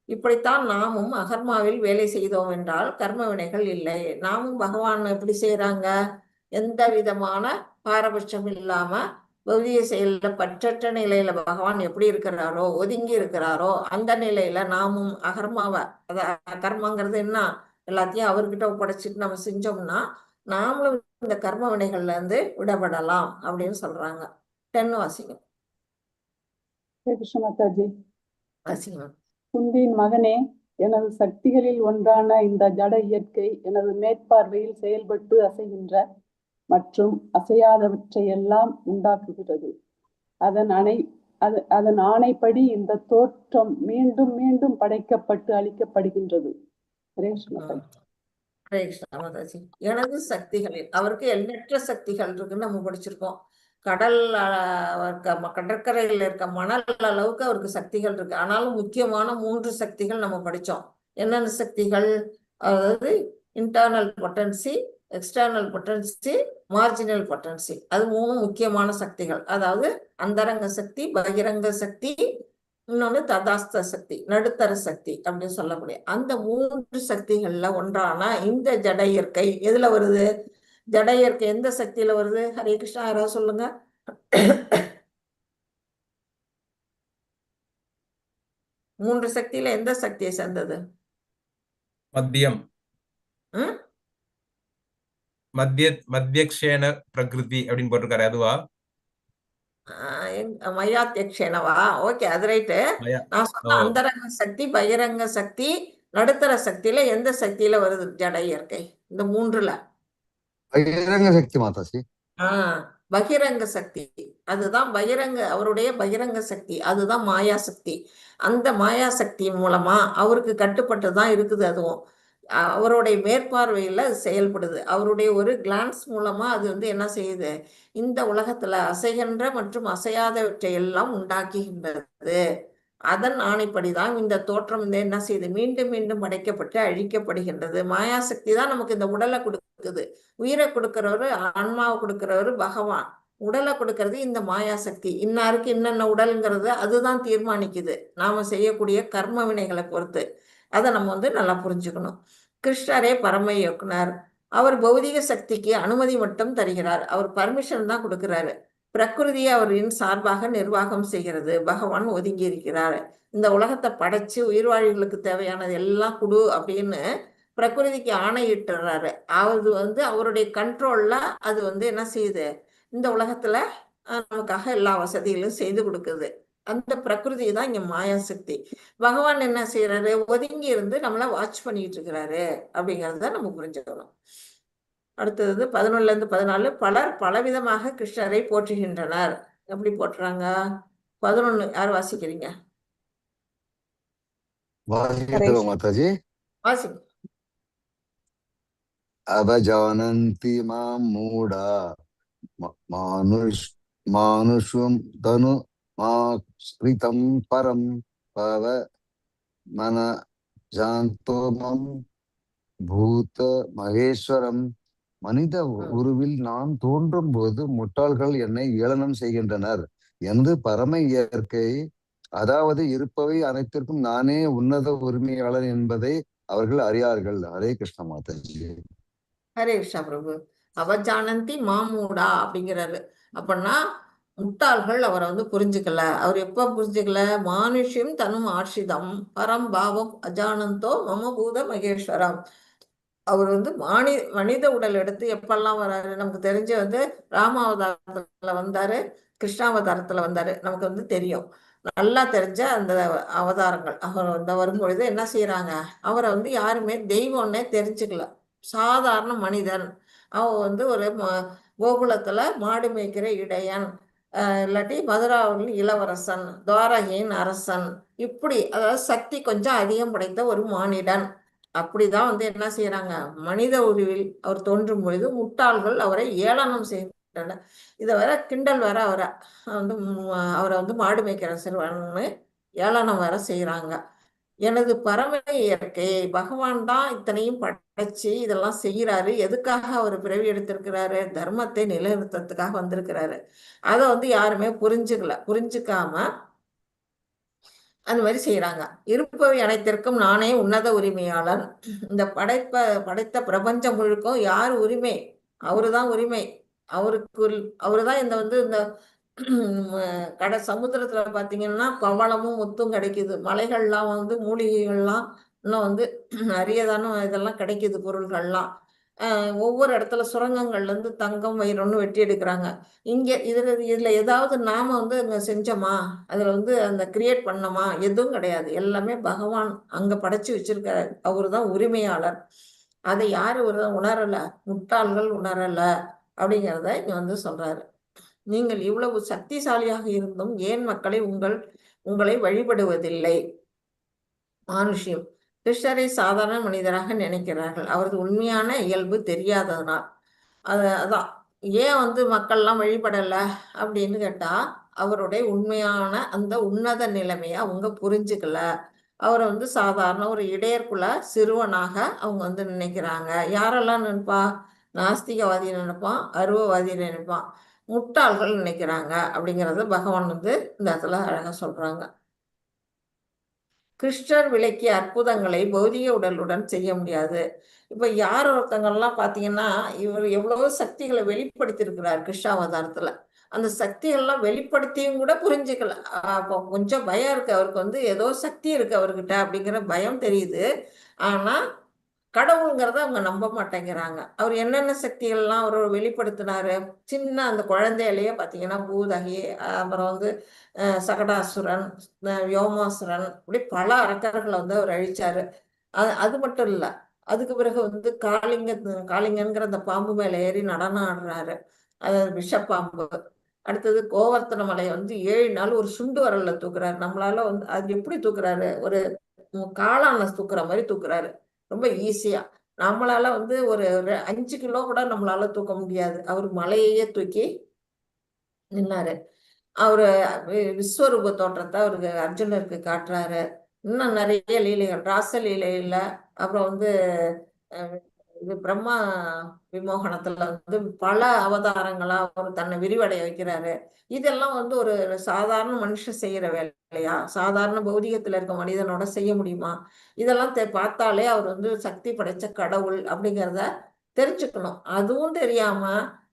இப்படித்தான் நாமும் அகர்மாவில் வேலை செய்தோம் என்றால் கர்ம வினைகள் இல்லை. நாமும் பகவான் எப்படி செய்யறாங்க, எந்த விதமான பாரபட்சம் இல்லாம பௌதிக செயல்ல பற்றற்ற நிலையில பகவான் எப்படி இருக்கிறாரோ, ஒதுங்கி இருக்கிறாரோ, அந்த நிலையில நாமும் அகர்மாவை, கர்மங்கிறது என்ன, எல்லாத்தையும் அவர்கிட்ட ஒப்படைச்சிட்டு நம்ம செஞ்சோம்னா நாமளும் இந்த கர்ம வினைகள்ல இருந்து விடப்படலாம் அப்படின்னு சொல்றாங்க. 10 வாசிங்க. கிருஷ்ண மாதாஜி. வாசிங்க. குந்தியின் மகனே, எனது சக்திகளில் ஒன்றான இந்த ஜட இயற்கை எனது மேற்பார்வையில் செயல்பட்டு அசைகின்ற மற்றும் அசையாதவற்றை எல்லாம் உண்டாக்குகிறது. அதன் ஆணைப்படி இந்த தோற்றம் மீண்டும் மீண்டும் படைக்கப்பட்டு அளிக்கப்படுகின்றது. எனது சக்திகளில், அவருக்கு எண்ணற்ற சக்திகள் இருக்குன்னு நம்ம படிச்சிருக்கோம். கடற்கரையில் இருக்க மணல் அளவுக்கு அவருக்கு சக்திகள் இருக்கு. ஆனாலும் முக்கியமான 3 சக்திகள் நம்ம படிச்சோம். என்னென்ன சக்திகள், அதாவது internal potency, external potency, marginal potency. அது 3 முக்கியமான சக்திகள். அதாவது அந்தரங்க சக்தி, பகிரங்க சக்தி, இன்னொன்னு ததாஸ்த சக்தி, நடுத்தர சக்தி அப்படின்னு சொல்லக்கூடிய அந்த 3 சக்திகள்ல ஒன்றான இந்த ஜட இயற்கை எதுல வருது, ஜட இயற்கை எந்த சக்தியில வருது? ஹரே கிருஷ்ணா, யாராவது சொல்லுங்க. 3 சக்தியில எந்த சக்தியை சேர்ந்தது? மத்தியம். மத்தியக்ஷேன பிரகிருதி அப்படின்னு போட்டிருக்காரு, அதுவா? மயாத்தியக்ஷேனவா? ஓகே, அது ரைட்டு. மயா. நான் ஓ, சொன்ன அந்தரங்க சக்தி, பகிரங்க சக்தி, நடுத்தர சக்தியில எந்த சக்தியில வருது ஜட இயற்கை? இந்த மூன்றுல. பகிரங்க சக்தி மாதாஜி. பகிரங்க சக்தி, அதுதான் அவருடைய பகிரங்க சக்தி, அதுதான் மாயா சக்தி. அந்த மாயா சக்தி மூலமா அவருக்கு கட்டுப்பட்டு தான் இருக்குது. அதுவும் அவருடைய மேற்பார்வையில அது செயல்படுது. அவருடைய ஒரு கிளான்ஸ் மூலமா அது வந்து என்ன செய்யுது, இந்த உலகத்துல அசைகின்ற மற்றும் அசையாதவற்றை எல்லாம் உண்டாக்குகின்றது. அதன் ஆணைப்படிதான் இந்த தோற்றம் வந்து என்ன செய்யுது, மீண்டும் மீண்டும் அடைக்கப்பட்டு அழிக்கப்படுகின்றது. மாயாசக்தி தான் நமக்கு இந்த உடலை கொடுக்குது. உயிரை கொடுக்கிறவரு, ஆன்மாவை கொடுக்கிறவரு பகவான். உடலை கொடுக்கறது இந்த மாயாசக்தி. இன்னாருக்கு இன்னென்ன உடல்ங்கிறது அதுதான் தீர்மானிக்குது, நாம செய்யக்கூடிய கர்ம வினைகளை பொறுத்து. அதை நம்ம வந்து நல்லா புரிஞ்சுக்கணும். கிருஷ்ணரே பரம இயக்குனர். அவர் பௌதிக சக்திக்கு அனுமதி மட்டும் தருகிறார். அவர் பர்மிஷன் தான் கொடுக்கிறாரு. பிரகிருதியை அவரின் சார்பாக நிர்வாகம் செய்கிறது. பகவான் ஒதுங்கி இருக்கிறார். இந்த உலகத்தை படைச்சு உயிர்வாழிகளுக்கு தேவையானது எல்லாம் கொடு அப்படின்னு பிரகிருதிக்கு ஆணையிட்டுறாரு. அது வந்து அவருடைய கண்ட்ரோல்ல அது வந்து என்ன செய்யுது, இந்த உலகத்துல நமக்காக எல்லா வசதிகளும் செய்து கொடுக்குது. அந்த பிரகிருதி தான் இங்க மாயாசக்தி. பகவான் என்ன செய்யறாரு, ஒதுங்கி இருந்து நம்மள வாட்ச் பண்ணிட்டு இருக்கிறாரு அப்படிங்கறத நம்ம புரிஞ்சுக்கணும். அடுத்தது 11ல இருந்து 14. பலர் பலவிதமாக கிருஷ்ணரை போற்றுகின்றனர். எப்படி போற்றுறாங்க? 11 யார் வாசிக்கிறீங்க? வாசிக்கட்டுமா மாதாஜி? வாசிங்க. அபஜானந்தி மாம் மூடா மானுஷம் தனு மாஸ்ரிதம் பரம் பவ மன ஜாந்தோமம் பூத மகேஸ்வரம். மனித உருவில் நான் தோன்றும் போது முட்டாள்கள் என்னை ஏளனம் செய்கின்றனர். எனது பரம இயற்கை, அதாவது இருப்பவை அனைத்திற்கும் நானே உன்னத உரிமையாளன் என்பதை அவர்கள் அறியார்கள். ஹரே கிருஷ்ண மாதாஜி. ஹரே கிருஷ்ணா பிரபு. அவஜானந்தி மாமூடா அப்படிங்கிறாரு. அப்படின்னா முட்டாள்கள் அவரை வந்து புரிஞ்சுக்கல. அவர் எப்ப புரிஞ்சுக்கல? மானுஷ்யம் தனும் ஆட்சிதம் பரம் பாவம் அஜானந்தோ மமபூத மகேஸ்வரம். அவர் வந்து மனித உடல் எடுத்து எப்பெல்லாம் வராரு நமக்கு தெரிஞ்ச வந்து ராமாவதாரத்துல வந்தாரு, கிருஷ்ணாவதாரத்துல வந்தாரு, நமக்கு வந்து தெரியும். நல்லா தெரிஞ்ச அந்த அவதாரங்கள். அவர் வந்து வரும்பொழுது என்ன செய்யறாங்க, அவரை வந்து யாருமே தெய்வம்னே தெரிஞ்சுக்கல. சாதாரண மனிதன். அவன் வந்து ஒரு கோகுலத்துல மாடு மேய்க்கிற இடையன், இல்லாட்டி மதுராவில் இளவரசன், துவாரகையின் அரசன், இப்படி அதாவது சக்தி கொஞ்சம் அதிகம் படைத்த ஒரு மானிடன். அப்படிதான் வந்து என்ன செய்யறாங்க, மனித உருவில் அவர் தோன்றும் பொழுது முட்டாள்கள் அவரை ஏளனம் செய்கின்றனர். இதை வேற கிண்டல் வேற அவரை வந்து மாடு மேய்க்கிற சிறுவன்னு ஏளனம் வேற செய்யறாங்க. எனது பரம இயற்கை, பகவான் தான் இத்தனையும் படைச்சு இதெல்லாம் செய்யறாரு. எதுக்காக அவர் பிறவி எடுத்திருக்கிறாரு? தர்மத்தை நிலைநிறுத்தத்துக்காக வந்திருக்கிறாரு. அதை வந்து யாருமே புரிஞ்சுக்காம அந்த மாதிரி செய்யறாங்க. இருப்பவை அனைத்திற்கும் நானே உன்னத உரிமையாளன். இந்த படைத்த பிரபஞ்சம் முழுக்கும் யார் உரிமை? அவருதான் உரிமை. அவருதான் இந்த வந்து இந்த சமுத்திரத்துல பாத்தீங்கன்னா பவளமும் முத்தும் கிடைக்குது. மலைகள்லாம் வந்து மூலிகைகள்லாம் இன்னும் வந்து அரியதான இதெல்லாம் கிடைக்குது. பொருள்கள்லாம் ஒவ்வொரு இடத்துல சுரங்கங்கள்ல இருந்து தங்கம் வைரம்னு வெட்டி எடுக்கிறாங்க. இதுல ஏதாவது நாம வந்து அங்க செஞ்சோமா? அதுல வந்து அந்த கிரியேட் பண்ணோமா? எதுவும் கிடையாது. எல்லாமே பகவான் அங்க படைச்சு வச்சிருக்காரு. அவருதான் உரிமையாளர். அதை யாரு உணரல? முட்டாள்கள் உணரல அப்படிங்கிறத இங்க வந்து சொல்றாரு. நீங்கள் இவ்வளவு சக்திசாலியாக இருந்தும் ஏன் மக்களை உங்களை வழிபடுவதில்லை? மானுஷ்யம். கிருஷ்ணரை சாதாரண மனிதராக நினைக்கிறார்கள். அவரது உண்மையான இயல்பு தெரியாததனால். அதான் ஏன் வந்து மக்கள்லாம் வழிபடல அப்படின்னு கேட்டா, அவருடைய உண்மையான அந்த உன்னத நிலைமையை அவங்க புரிஞ்சுக்கல. அவரை வந்து சாதாரண ஒரு இடையர்குல சிறுவனாக அவங்க வந்து நினைக்கிறாங்க. யாரெல்லாம் நினைப்பா? நாஸ்திகவாதி நினைப்பான், அருவவாதி நினைப்பான், முட்டாள்கள் நினைக்கிறாங்க அப்படிங்கறத பகவான் வந்து இந்த இடத்துல அழகா சொல்றாங்க. கிருஷ்ணர் விளக்கிய அற்புதங்களை பௌதிக உடலுடன் செய்ய முடியாது. இப்ப யார் ஒருத்தங்கள்லாம் பாத்தீங்கன்னா, இவர் எவ்வளவோ சக்திகளை வெளிப்படுத்தியிருக்கிறார் கிருஷ்ணாவதாரத்துல. அந்த சக்திகள்லாம் வெளிப்படுத்தியும் கூட புரிஞ்சுக்கல. அப்போ கொஞ்சம் பயம் இருக்கு. அவருக்கு வந்து ஏதோ சக்தி இருக்கு அவர்கிட்ட அப்படிங்கிற பயம் தெரியுது. ஆனா கடவுளுங்கிறத அவங்க நம்ப மாட்டேங்கிறாங்க. அவர் என்னென்ன சக்திகள்லாம் அவர் வெளிப்படுத்தினாரு, சின்ன அந்த குழந்தையிலேயே பார்த்தீங்கன்னா பூதகி, அப்புறம் வந்து சகடாசுரன், யோமாசுரன், இப்படி பல அரக்கர்களை வந்து அவர் அழிச்சாரு. அது மட்டும் இல்ல, அதுக்கு பிறகு வந்து காளிங்கன்கிற அந்த பாம்பு மேல ஏறி நடனம் ஆடுறாரு, அதாவது விஷப்பாம்பு. அடுத்தது கோவர்த்தன மலையை வந்து 7 நாள் ஒரு சுண்டு வரல்ல தூக்குறாரு. நம்மளால வந்து அது எப்படி தூக்குறாரு, ஒரு காளான தூக்குற மாதிரி தூக்குறாரு, ரொம்ப ஈஸியா. நம்மளால வந்து ஒரு 5 கிலோ கூட நம்மளால தூக்க முடியாது. அவர் மலையையே தூக்கி நின்னாரு. அவரு விஸ்வரூப தோற்றத்தை அவருக்கு அர்ஜுனருக்கு காட்டுறாரு. இன்னும் நிறைய லீலைகள், ராச லீலையில, அப்புறம் வந்து அஹ், இது பிரம்மா விமோகனத்துல வந்து பல அவதாரங்களா அவர் தன்னை விரிவடைய வைக்கிறாரு. இதெல்லாம் வந்து ஒரு சாதாரண மனுஷன் செய்யற வேலையா? சாதாரண பௌதிகத்துல இருக்க மனிதனோட செய்ய முடியுமா? இதெல்லாம் பார்த்தாலே அவர் வந்து சக்தி படைச்ச கடவுள் அப்படிங்கிறத தெரிஞ்சுக்கணும். அதுவும் தெரியாம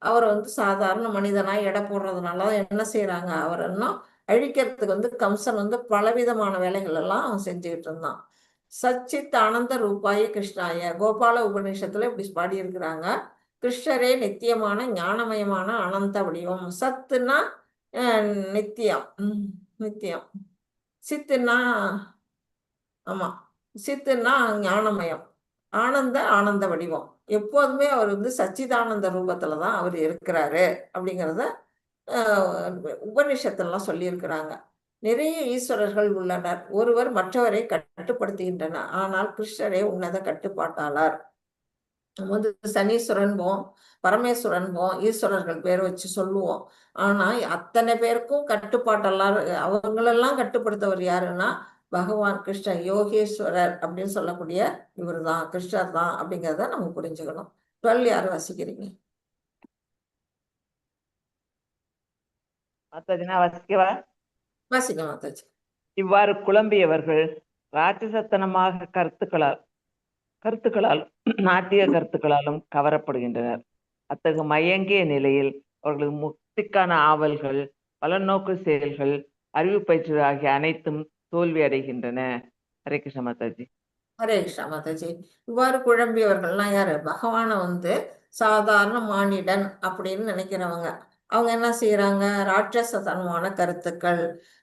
அவர் வந்து சாதாரண மனிதனா எடை போடுறதுனால என்ன செய்யறாங்க, அவர் இன்னும் அழிக்கிறதுக்கு வந்து கம்சன் வந்து பலவிதமான வேலைகள் எல்லாம் அவன் செஞ்சுக்கிட்டு இருந்தான். சச்சித் ஆனந்த ரூபாய கிருஷ்ணாய, கோபால உபநிஷத்துல இப்படி பாடி இருக்கிறாங்க. கிருஷ்ணரே நித்தியமான ஞானமயமான அனந்த வடிவம். சத்துனா நித்தியம், நித்தியம். சித்துனா, ஆமா, சித்துனா ஞானமயம். ஆனந்த வடிவம். எப்போதுமே அவர் வந்து சச்சிதானந்த ரூபத்துலதான் அவர் இருக்கிறாரு அப்படிங்கிறத உபநிஷத்துலாம் சொல்லியிருக்கிறாங்க. நிறைய ஈஸ்வரர்கள் உள்ளனர், ஒருவர் மற்றவரை கட்டுப்படுத்துகின்றனர், ஆனால் கிருஷ்ணரே உன்னத கட்டுப்பாட்டாளர். நம்ம வந்து சனீஸ்வரன் போம், பரமேஸ்வரன் போம், ஈஸ்வரர்கள் பேர் வச்சு சொல்லுவோம். ஆனா அத்தனை பேருக்கும் கட்டுப்பாட்டெல்லாம் அவங்களெல்லாம் கட்டுப்படுத்தவர் யாருன்னா பகவான் கிருஷ்ணர், யோகேஸ்வரர் அப்படின்னு சொல்லக்கூடிய இவர் தான், கிருஷ்ணர் தான் அப்படிங்கிறத நம்ம புரிஞ்சுக்கணும். 12 யாரு வாசிக்கிறீங்க? மாதாஜி நான் வாசிக்கவா? வாசிக்க மாதாஜி. இவ்வாறு குழம்பியவர்கள் ராட்சசத்தனமாக கருத்துக்களால் நாட்டிய கருத்துக்களாலும் கவரப்படுகின்றனர். அத்தகு மயங்கிய நிலையில் அவர்களது முக்திக்கான ஆவல்கள், பலநோக்கு செயல்கள், அறிவு பயிற்சி ஆகிய அனைத்தும் தோல்வி அடைகின்றன. ஹரே கிருஷ்ண மாதாஜி. ஹரே கிருஷ்ணா மாதாஜி. இவ்வாறு குழம்பியவர்கள்லாம் யாரு? பகவானை வந்து சாதாரண மானிடன் அப்படின்னு நினைக்கிறவங்க. அவங்க என்ன செய்யறாங்க, ராட்சசத்தனமான கருத்துக்கள்.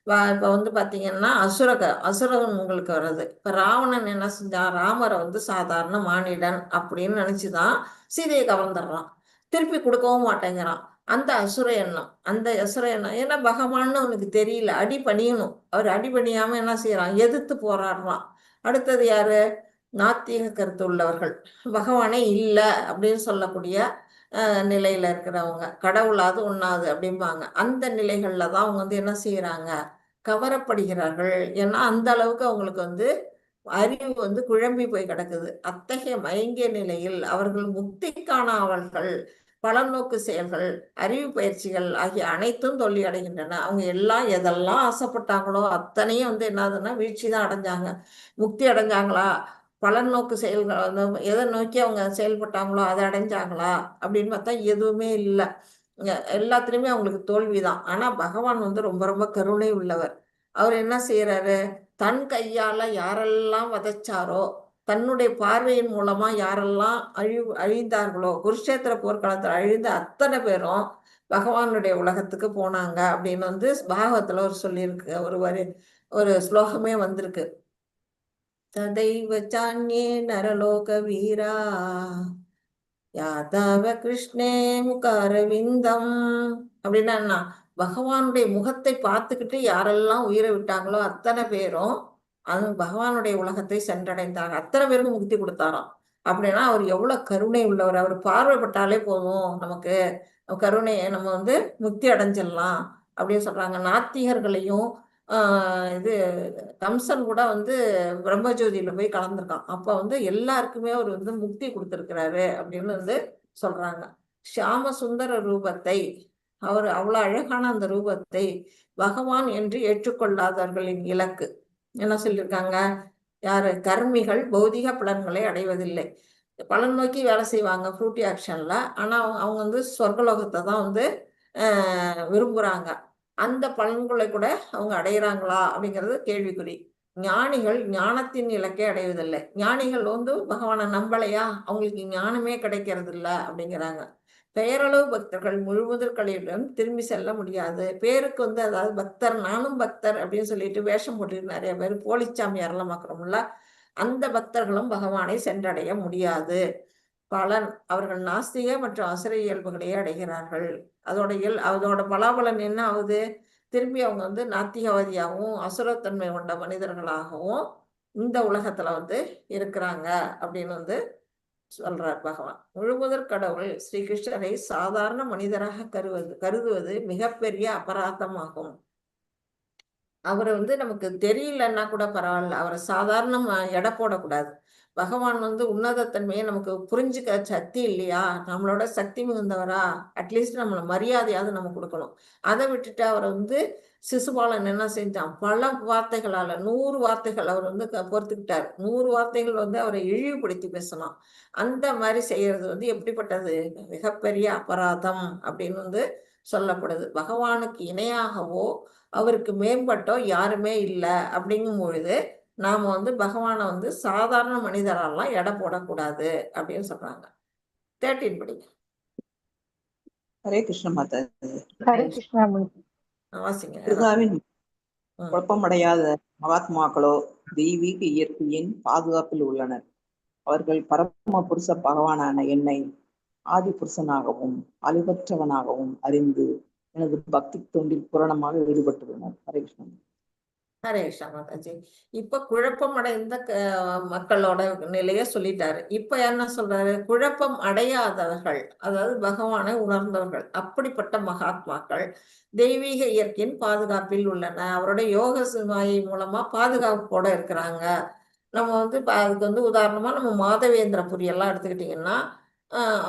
இப்ப வந்து பாத்தீங்கன்னா அசுரங்களுக்கு வருது. இப்ப ராவணன் என்ன செஞ்சான், ராமரை வந்து சாதாரண மானிடன் அப்படின்னு நினைச்சுதான் சீதையை கவர்ந்துடுறான், திருப்பி கொடுக்கவும் மாட்டேங்கிறான். அந்த அசுர எண்ணம், ஏன்னா பகவான்னு அவனுக்கு தெரியல, அடி பணியணும். அவர் அடி பணியாம என்ன செய்யறான், எதிர்த்து போராடுறான். அடுத்தது யாரு, நாத்திக கருத்து உள்ளவர்கள், பகவானே இல்லை அப்படின்னு சொல்லக்கூடிய நிலையில இருக்கிறவங்க, கடவுளாது ஒண்ணாது அப்படிம்பாங்க. அந்த நிலைகள்ல தான் அவங்க வந்து என்ன செய்யறாங்க, கவரப்படுகிறார்கள். ஏன்னா அந்த அளவுக்கு அவங்களுக்கு வந்து அறிவு வந்து குழம்பி போய் கிடக்குது. அத்தகைய மயங்கிய நிலையில் அவர்கள் முக்திக்கான அவர்கள் பலநோக்கு செயல்கள், அறிவு பயிற்சிகள் ஆகிய அனைத்தும் தோல்வி அடைகின்றன. அவங்க எல்லாம் எதெல்லாம் ஆசைப்பட்டாங்களோ அத்தனையும் வந்து என்னதுன்னா வீழ்ச்சி தான் அடைஞ்சாங்க. முக்தி அடைஞ்சாங்களா, பலநோக்கு செயல்கள் வந்து எதை நோக்கி அவங்க செயல்பட்டாங்களோ அதை அடைஞ்சாங்களா அப்படின்னு பார்த்தா எதுவுமே இல்லை. எல்லாத்துலயுமே அவங்களுக்கு தோல்விதான். ஆனா பகவான் வந்து ரொம்ப ரொம்ப கருணை உள்ளவர். அவர் என்ன செய்யறாரு, தன் கையால யாரெல்லாம் வதைச்சாரோ, தன்னுடைய பார்வையின் மூலமா யாரெல்லாம் அழிந்தார்களோ, குருஷேத்திர போர்க்களத்தில் அழிந்த அத்தனை பேரும் பகவானுடைய உலகத்துக்கு போனாங்க அப்படின்னு வந்து பாகவத்துல ஒரு சொல்லியிருக்கு, ஒரு ஸ்லோகமே வந்திருக்கு. ததைவ சான்யே நரலோக வீரா யாதவ கிருஷ்ணே முகாரவிந்தம். அப்படின்னா பகவானுடைய முகத்தை பார்த்துக்கிட்டு யாரெல்லாம் உயிரை விட்டாங்களோ அத்தனை பேரும் அது பகவானுடைய உலகத்தை சென்றடைந்தாங்க, அத்தனை பேருக்கும் முக்தி கொடுத்தாராம். அப்படின்னா அவர் எவ்வளவு கருணை உள்ளவர். அவர் பார்வைப்பட்டாலே போதும் நமக்கு கருணையை, நம்ம வந்து முக்தி அடைஞ்சிடலாம் அப்படின்னு சொல்றாங்க. நாத்திகர்களையும் இது கம்சன் கூட வந்து பிரம்மஜோதியில போய் கலந்துருக்கான். அப்ப வந்து எல்லாருக்குமே அவர் வந்து முக்தி கொடுத்திருக்கிறாரு அப்படின்னு வந்து சொல்றாங்க. ஷியாம சுந்தர ரூபத்தை, அவர் அவ்வளவு அழகான அந்த ரூபத்தை பகவான் என்று ஏற்றுக்கொள்ளாதவர்களின் இலக்கு என்ன சொல்லியிருக்காங்க, யாரு, கர்மிகள் பௌதிக பலன்களை அடைவதில்லை. பலன் நோக்கி வேலை செய்வாங்க ஃப்ரூட்டி ஆக்ஷன்ல, ஆனா அவங்க வந்து சொர்க்கலோகத்தை தான் வந்து விரும்புறாங்க. அந்த பலன்களை கூட அவங்க அடையிறாங்களா அப்படிங்கிறது கேள்விக்குறி. ஞானிகள் ஞானத்தின் இலக்கை அடைவதில்லை. ஞானிகள் வந்து பகவானை நம்பலையா, அவங்களுக்கு ஞானமே கிடைக்கிறது இல்ல அப்படிங்கிறாங்க. பெயரளவு பக்தர்கள் முழுமுதற்களிடம் திரும்பி செல்ல முடியாது. பேருக்கு வந்து அதாவது பக்தர், நானும் பக்தர் அப்படின்னு சொல்லிட்டு வேஷம் போட்டுட்டு நிறைய பேர் போலிச்சாமியாரெல்லாம் பார்க்குறோம்ல, அந்த பக்தர்களும் பகவானை சென்றடைய முடியாது. பலன் அவர்கள் நாஸ்திக மற்றும் அசுர இயல்புகளையே அடைகிறார்கள். அதோட பலாபலன் என்ன ஆகுது? திரும்பி அவங்க வந்து நாத்திகவாதியாகவும் அசுரத்தன்மை கொண்ட மனிதர்களாகவும் இந்த உலகத்துல வந்து இருக்கிறாங்க அப்படின்னு வந்து சொல்றார் பகவான். முழுமுதற் கடவுள் ஸ்ரீகிருஷ்ணரை சாதாரண மனிதராக கருதுவது மிகப்பெரிய அபராதமாகும். அவரை வந்து நமக்கு தெரியலன்னா கூட பரவாயில்ல, அவரை சாதாரண எடை போடக்கூடாது. பகவான் வந்து உன்னதத்தன்மையை நமக்கு புரிஞ்சுக்க சக்தி இல்லையா, நம்மளோட சக்தி மிகுந்தவரா, அட்லீஸ்ட் நம்மளை மரியாதையாவது நம்ம கொடுக்கணும். அதை விட்டுட்டு அவரை வந்து சிசுபாலன் என்ன செஞ்சான், பல வார்த்தைகளால 100 வார்த்தைகள் அவர் வந்து பொறுத்துக்கிட்டார். 100 வார்த்தைகள் வந்து அவரை இழிவுபடுத்தி பேசலாம். அந்த மாதிரி செய்யறது வந்து எப்படிப்பட்டது, மிகப்பெரிய அபராதம் அப்படின்னு வந்து சொல்லப்படுது. பகவானுக்கு இணையாகவோ அவருக்கு மேம்பட்டோ யாருமே இல்லை அப்படிங்கும் பொழுது நாம வந்து பகவானை வந்து சாதாரண மனிதரெல்லாம் எடை போடக்கூடாது அப்படின்னு சொல்றாங்க. 13 படிங்க. ஹரே கிருஷ்ண மாதா. ஹரே கிருஷ்ணா. வாசிங்க. துர்காவின் குழப்பமடையாத மகாத்மாக்களோ தெய்வீக இயற்கையின் பாதுகாப்பில் உள்ளனர். அவர்கள் பரம புருஷ பகவானான என்னை ஆதி புருஷனாகவும் அழிவற்றவனாகவும் அறிந்து எனது பக்தி தொண்டில் பூரணமாக ஈடுபட்டுள்ளனர். ஹரே கிருஷ்ணன். ஹரே கிருஷ்ணா மாதாஜி. இப்ப குழப்பமடைந்த மக்களோட நிலைய சொல்லிட்டாரு. இப்ப என்ன சொல்றாரு, குழப்பம் அடையாதவர்கள், அதாவது பகவானை உணர்ந்தவர்கள், அப்படிப்பட்ட மகாத்மாக்கள் தெய்வீக இயற்கையின் பாதுகாப்பில் உள்ளன. அவருடைய யோக சிமாயை மூலமா பாதுகாப்போட இருக்கிறாங்க. நம்ம வந்து அதுக்கு வந்து உதாரணமா நம்ம மாதவேந்திரபுரி எல்லாம் எடுத்துக்கிட்டீங்கன்னா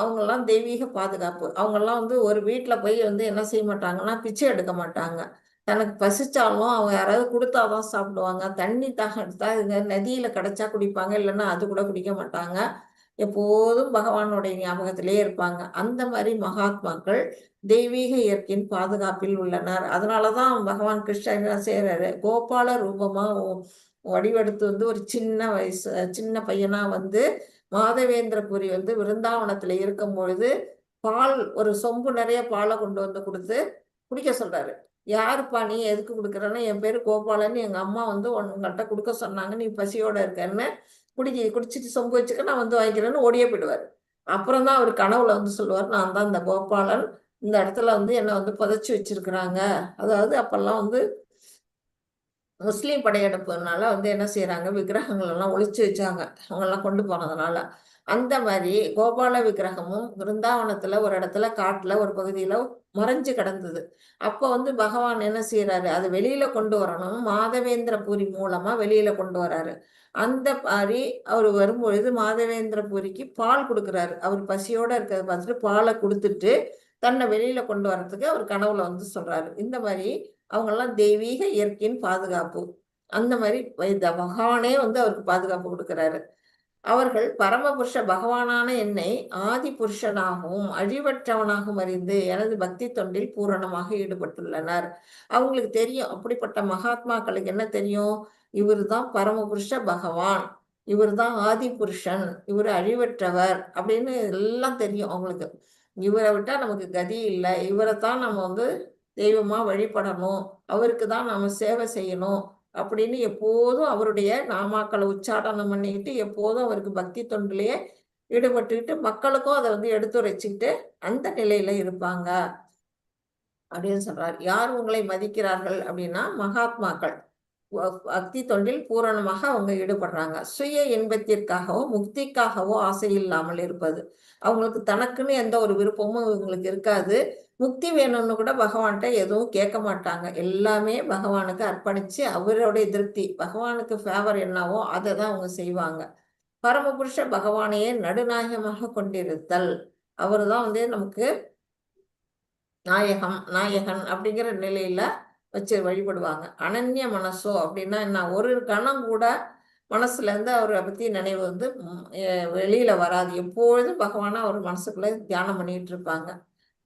அவங்கெல்லாம் தெய்வீக பாதுகாப்பு. அவங்கெல்லாம் வந்து ஒரு வீட்டுல போய் வந்து என்ன செய்ய மாட்டாங்கன்னா பிச்சை எடுக்க மாட்டாங்க. தனக்கு பசிச்சாலும் அவங்க யாராவது கொடுத்தாதான் சாப்பிடுவாங்க. தண்ணி தாக எடுத்தா இதுங்க நதியில கிடைச்சா குடிப்பாங்க, இல்லைன்னா அது கூட குடிக்க மாட்டாங்க. எப்போதும் பகவானுடைய ஞாபகத்திலே இருப்பாங்க. அந்த மாதிரி மகாத்மாக்கள் தெய்வீக இயற்கையின் பாதுகாப்பில் உள்ளனர். அதனாலதான் பகவான் கிருஷ்ணன் என்ன செய்யறாரு, கோபால ரூபமா வடிவெடுத்து வந்து ஒரு சின்ன பையனா வந்து மாதவேந்திரபுரி வந்து விருந்தாவனத்துல இருக்கும் பொழுது பால், ஒரு சொம்பு நிறைய பாலை கொண்டு வந்து கொடுத்து குடிக்க சொல்றாரு. யாருப்பா நீ, எதுக்கு கொடுக்குறேன்னா, என் பேரு கோபாலன்னு எங்க அம்மா வந்து உங்கள்கிட்ட கொடுக்க சொன்னாங்க, நீ பசியோட இருக்கன்னு குடிச்சிட்டு சொம்பு வச்சுக்க, நான் வந்து வாங்கிக்கிறேன்னு ஓடியே போயிடுவார். அப்புறம் தான் அவர் கனவுல வந்து சொல்லுவார், நான் தான் இந்த கோபாலன், இந்த இடத்துல வந்து என்னை வந்து புதைச்சி வச்சிருக்கிறாங்க. அதாவது அப்பெல்லாம் வந்து முஸ்லீம் படையெடுப்புனால வந்து என்ன செய்யறாங்க, விக்கிரகங்கள் எல்லாம் ஒழிச்சு வச்சாங்க அவங்கெல்லாம் கொண்டு போனதுனால. அந்த மாதிரி கோபால விக்கிரகமும் விருந்தாவனத்துல ஒரு இடத்துல காட்டுல ஒரு பகுதியில மறைஞ்சு கிடந்தது. அப்ப வந்து பகவான் என்ன செய்யறாரு, அது வெளியில கொண்டு வரணும், மாதவேந்திரபுரி மூலமா வெளியில கொண்டு வராரு. அந்த மாதிரி அவர் வரும்பொழுது மாதவேந்திரபுரிக்கு பால் கொடுக்குறாரு. அவர் பசியோட இருக்கிறத பார்த்துட்டு பாலை கொடுத்துட்டு தன்னை வெளியில கொண்டு வர்றதுக்கு அவர் கனவுல வந்து சொல்றாரு. இந்த மாதிரி அவங்கெல்லாம் தெய்வீக இயற்கையின் பாதுகாப்பு. அந்த மாதிரி பகவானே வந்து அவருக்கு பாதுகாப்பு கொடுக்கிறாரு. அவர்கள் பரமபுருஷ பகவானான என்னை ஆதி புருஷனாகவும் அழிவற்றவனாகவும் அறிந்து எனது பக்தி தொண்டில் பூரணமாக ஈடுபட்டுள்ளனர். அவங்களுக்கு தெரியும், அப்படிப்பட்ட மகாத்மாக்களுக்கு என்ன தெரியும், இவர் தான் பரமபுருஷ பகவான், இவர் தான் ஆதி புருஷன், இவர் அழிவற்றவர் அப்படின்னு எல்லாம் தெரியும் அவங்களுக்கு. இவரை விட்டா நமக்கு கதி இல்லை, இவரை தான் நம்ம வந்து தெய்வமா வழிபடணும், அவருக்கு தான் நாம சேவை செய்யணும் அப்படின்னு எப்போதும் அவருடைய நாமாக்களை உச்சாடனம் பண்ணிக்கிட்டு எப்போதும் அவருக்கு பக்தி தொண்டிலேயே ஈடுபட்டுக்கிட்டு மக்களுக்கும் அதை வந்து எடுத்துரைச்சுக்கிட்டு அந்த நிலையில இருப்பாங்க அப்படின்னு சொல்றாரு. யார் உங்களை மதிக்கிறார்கள் அப்படின்னா மகாத்மாக்கள் பக்தி தொண்டில் பூரணமாக அவங்க ஈடுபடுறாங்க. சுய இன்பத்திற்காகவோ முக்திக்காகவோ ஆசை இல்லாமல் இருப்பது. அவங்களுக்கு தனக்குன்னு எந்த ஒரு விருப்பமும் இவங்களுக்கு இருக்காது. முக்தி வேணும்னு கூட பகவான்கிட்ட எதுவும் கேட்க மாட்டாங்க. எல்லாமே பகவானுக்கு அர்ப்பணிச்சு அவருடைய திருப்தி, பகவானுக்கு ஃபேவர் என்னவோ அதை தான் அவங்க செய்வாங்க. பரமபுருஷ பகவானையே நடுநாயகமாக கொண்டிருத்தல், அவரு தான் வந்து நமக்கு நாயகன் அப்படிங்கிற நிலையில வச்சு வழிபடுவாங்க. அனன்ய மனசோ அப்படின்னா என்ன, ஒரு கணம் கூட மனசுல இருந்து அவரை பத்தி நினைவு வந்து வெளியில வராது. எப்பொழுதும் பகவானா அவர் மனசுக்குள்ள தியானம் பண்ணிட்டு இருப்பாங்க.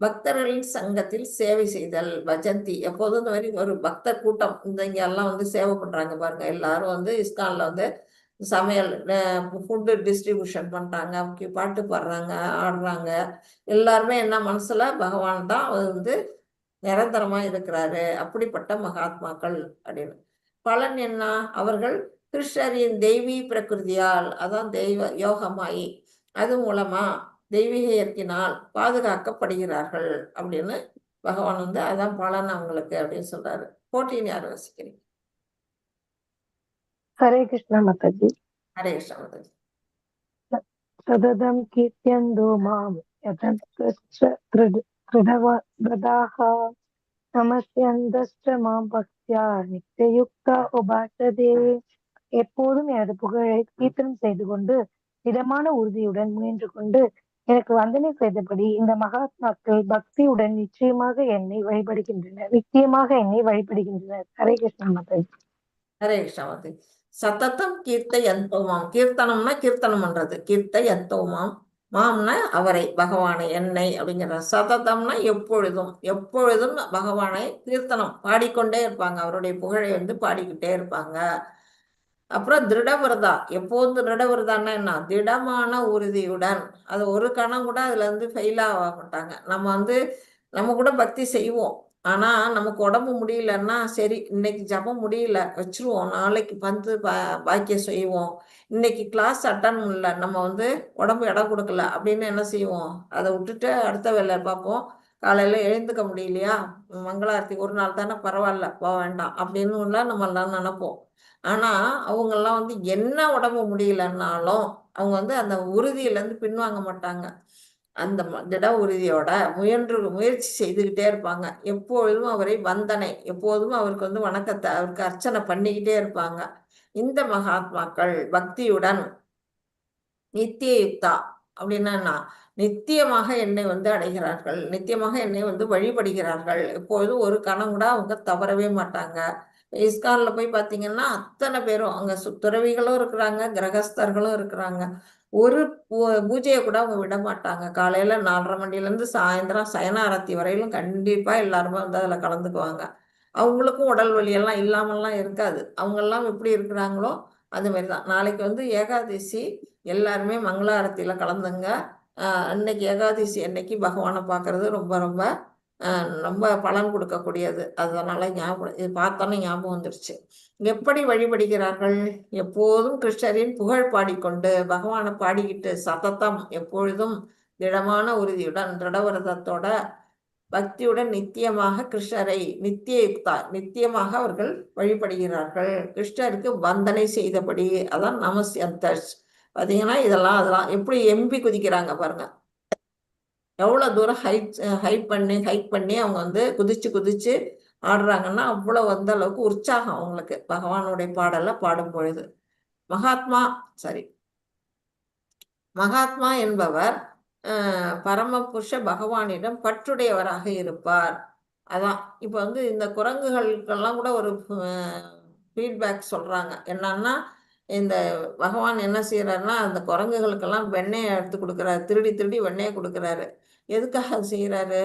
பக்தர்களின் சங்கத்தில் சேவை செய்தல் பஜந்தி. எப்போதும் இந்த மாதிரி ஒரு பக்தர் கூட்டம் இங்க எல்லாம் வந்து சேவை பண்றாங்க பாருங்க. எல்லாரும் வந்து இஸ்கான்ல வந்து சமையல் ஃபுட்டு டிஸ்ட்ரிபியூஷன் பண்றாங்க, பாட்டு பாடுறாங்க, ஆடுறாங்க. எல்லாருமே என்ன மனசுல பகவான் தான் வந்து நிரந்தரமா இருக்கிறாரு, அப்படிப்பட்ட மகாத்மாக்கள் அப்படின்னு. பலன் என்ன? அவர்கள் கிருஷ்ணரின் தெய்வீ பிரகிருதியால், அதான் தெய்வ யோகமாயி, அது மூலமா தெய்வீக இயற்கையினால் பாதுகாக்கப்படுகிறார்கள் அப்படின்னு பகவான் வந்து அதான் பலன் அவங்களுக்கு அப்படின்னு சொல்றாரு. போட்டின்னு யார் வாசிக்கிறீங்க? ஹரே கிருஷ்ணா மாதாஜி. ஹரே கிருஷ்ணா மாதாஜி. சததம் கீர்த்தியந்தோ மாம் யதந்தஸ்ச கிருதவாः நமஸ்யந்தஸ்ச மாம் பக்த்யா நித்யயுக்தா உபாசதே. எப்போதும் எனது புகழை கீர்த்தனம் செய்து கொண்டு திடமான உறுதியுடன் முயன்று கொண்டு எனக்கு வந்தனை செய்தபடி இந்த மகாத்மாக்கள் பக்தியுடன் நிச்சயமாக என்னை வழிபடுகின்றனர். ஹரே கிருஷ்ணா மாதாஜி. ஹரே கிருஷ்ணா மாதாஜி. சததம் கீர்த்த யந்தோமாம். கீர்த்தனம்னா கீர்த்தனம் பண்றது, கீர்த்த யந்தோமாம். மாம்னா அவரை, பகவானை, என்னை அப்படிங்கிற. சததம்னா எப்பொழுதும், எப்பொழுதும் பகவானை கீர்த்தனம் பாடிக்கொண்டே இருப்பாங்க, அவருடைய புகழை வந்து பாடிக்கிட்டே இருப்பாங்க. அப்புறம் திருடவிரதா, எப்போதும் திருடவிரதான்னா என்ன? திடமான உறுதியுடன். அது ஒரு கணம் கூட அதுல இருந்து ஃபெயில் ஆக மாட்டாங்க. நம்ம வந்து நம்ம கூட பக்தி செய்வோம், ஆனா நமக்கு உடம்பு முடியலன்னா சரி இன்னைக்கு ஜபம் முடியல வச்சிருவோம், நாளைக்கு வந்து பாக்கியம் செய்வோம். இன்னைக்கு கிளாஸ் அட்டன் பண்ணல, நம்ம வந்து உடம்பு இடம் கொடுக்கல அப்படின்னு என்ன செய்வோம்? அதை விட்டுட்டு அடுத்த வேலை பார்ப்போம். காலையில எழுந்துக்க முடியலையா, மங்களாரத்தி ஒரு நாள் தானே, பரவாயில்ல போக வேண்டாம் அப்படின்னு நம்ம எல்லாம் நினைப்போம். ஆனா அவங்கெல்லாம் வந்து என்ன உடம்பு முடியலன்னாலும் அவங்க வந்து அந்த உறுதியிலேருந்து பின்வாங்க மாட்டாங்க. அந்த திட உறுதியோட முயற்சி செய்துக்கிட்டே இருப்பாங்க. எப்பொழுதும் அவரை வந்தனை, எப்போதும் அவருக்கு வந்து வணக்கத்தை, அவருக்கு அர்ச்சனை பண்ணிக்கிட்டே இருப்பாங்க. இந்த மகாத்மாக்கள் பக்தியுடன் நித்திய யுக்தா அப்படின்னா நித்தியமாக என்னை வந்து அடைகிறார்கள், நித்தியமாக என்னை வந்து வழிபடுகிறார்கள். எப்பொழுதும் ஒரு கணம் கூட அவங்க தவறவே மாட்டாங்க. இஸ்கான்ல போய் பார்த்தீங்கன்னா அத்தனை பேரும் அங்க துறவிகளும் இருக்கிறாங்க, கிரகஸ்தர்களும் இருக்கிறாங்க. ஒரு பூஜையை கூட அவங்க விட மாட்டாங்க. காலையில 4:30 மணிலேருந்து சாயந்தரம் சயன ஆரத்தி வரையிலும் கண்டிப்பா எல்லாருமே வந்து அதுல கலந்துக்குவாங்க. அவங்களுக்கும் உடல் வலியெல்லாம் இல்லாமல்லாம் இருக்காது. அவங்கெல்லாம் எப்படி இருக்கிறாங்களோ அது மாதிரிதான். நாளைக்கு வந்து ஏகாதசி, எல்லாருமே மங்கள ஆரத்தியில கலந்துங்க. அன்னைக்கு ஏகாதசி அன்னைக்கு பகவானை பார்க்கறது ரொம்ப ரொம்ப ரொம்ப பலன் கொடுக்கக்கூடியது. அதனால ஞாபகம், இது பார்த்தோன்னே ஞாபகம் வந்துருச்சு. எப்படி வழிபடுகிறார்கள்? எப்போதும் கிருஷ்ணரின் புகழ் பாடிக்கொண்டு, பகவானை பாடிக்கிட்டு, சததம் எப்பொழுதும் திடமான உறுதியுடன், திருடவிரதத்தோட, பக்தியுடன் நித்தியமாக கிருஷ்ணரை நித்திய யுக்தா, நித்தியமாக அவர்கள் வழிபடுகிறார்கள். கிருஷ்ணருக்கு வந்தனை செய்தபடி, அதான் நமஸ்யந்தஸ். பார்த்தீங்கன்னா இதெல்லாம் அதெல்லாம் எப்படி எம்பி குதிக்கிறாங்க பாருங்க. எவ்வளோ தூரம் ஹைக் பண்ணி அவங்க வந்து குதிச்சு ஆடுறாங்கன்னா அவ்வளோ அந்த அளவுக்கு உற்சாகம் அவங்களுக்கு பகவானுடைய பாடலை பாடும் பொழுது. மகாத்மா என்பவர் பரமபுருஷ பகவானிடம் பற்றுடையவராக இருப்பார். அதான் இப்போ வந்து இந்த குரங்குகளுக்கெல்லாம் கூட ஒரு ஃபீட்பேக் சொல்றாங்க. என்னன்னா இந்த பகவான் என்ன செய்யறாருன்னா அந்த குரங்குகளுக்கெல்லாம் வெண்ணெயை எடுத்து கொடுக்குறாரு, திருடி வெண்ணெயை கொடுக்குறாரு. எதுக்காக அது செய்யறாரு?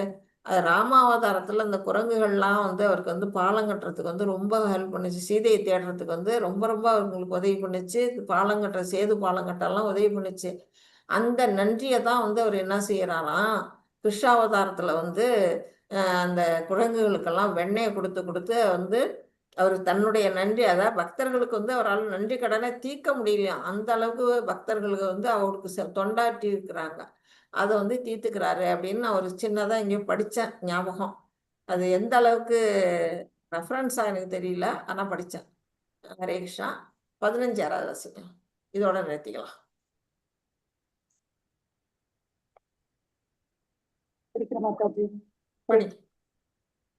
அது ராமாவதாரத்துல அந்த குரங்குகள்லாம் வந்து அவருக்கு வந்து பாலம் கட்டுறதுக்கு வந்து ரொம்ப ஹெல்ப் பண்ணுச்சு, சீதையை தேடுறதுக்கு வந்து ரொம்ப ரொம்ப அவங்களுக்கு உதவி பண்ணுச்சு, பாலம் கட்டுற சேது பாலம் கட்டெல்லாம் உதவி பண்ணுச்சு. அந்த நன்றியை தான் வந்து அவர் என்ன செய்யறாராம், கிருஷ்ணாவதாரத்துல வந்து அந்த குரங்குகளுக்கெல்லாம் வெண்ணெயை கொடுத்து வந்து அவர் தன்னுடைய நன்றி, அதாவது பக்தர்களுக்கு வந்து அவரால் நன்றி கடனை தீர்க்க முடியலையா, அந்த அளவுக்கு பக்தர்களுக்கு வந்து அவருக்கு தொண்டாற்றி இருக்கிறாங்க, அதை வந்து தீர்த்துக்கிறாரு அப்படின்னு நான் ஒரு சின்னதாக இங்கே படித்தேன், ஞாபகம். அது எந்த அளவுக்கு ரெஃபரன்ஸாக எனக்கு தெரியல, ஆனால் படித்தேன். ஹரே கிருஷ்ணா. 15 வாசிக்கலாம், இதோட நிறுத்திக்கலாம்.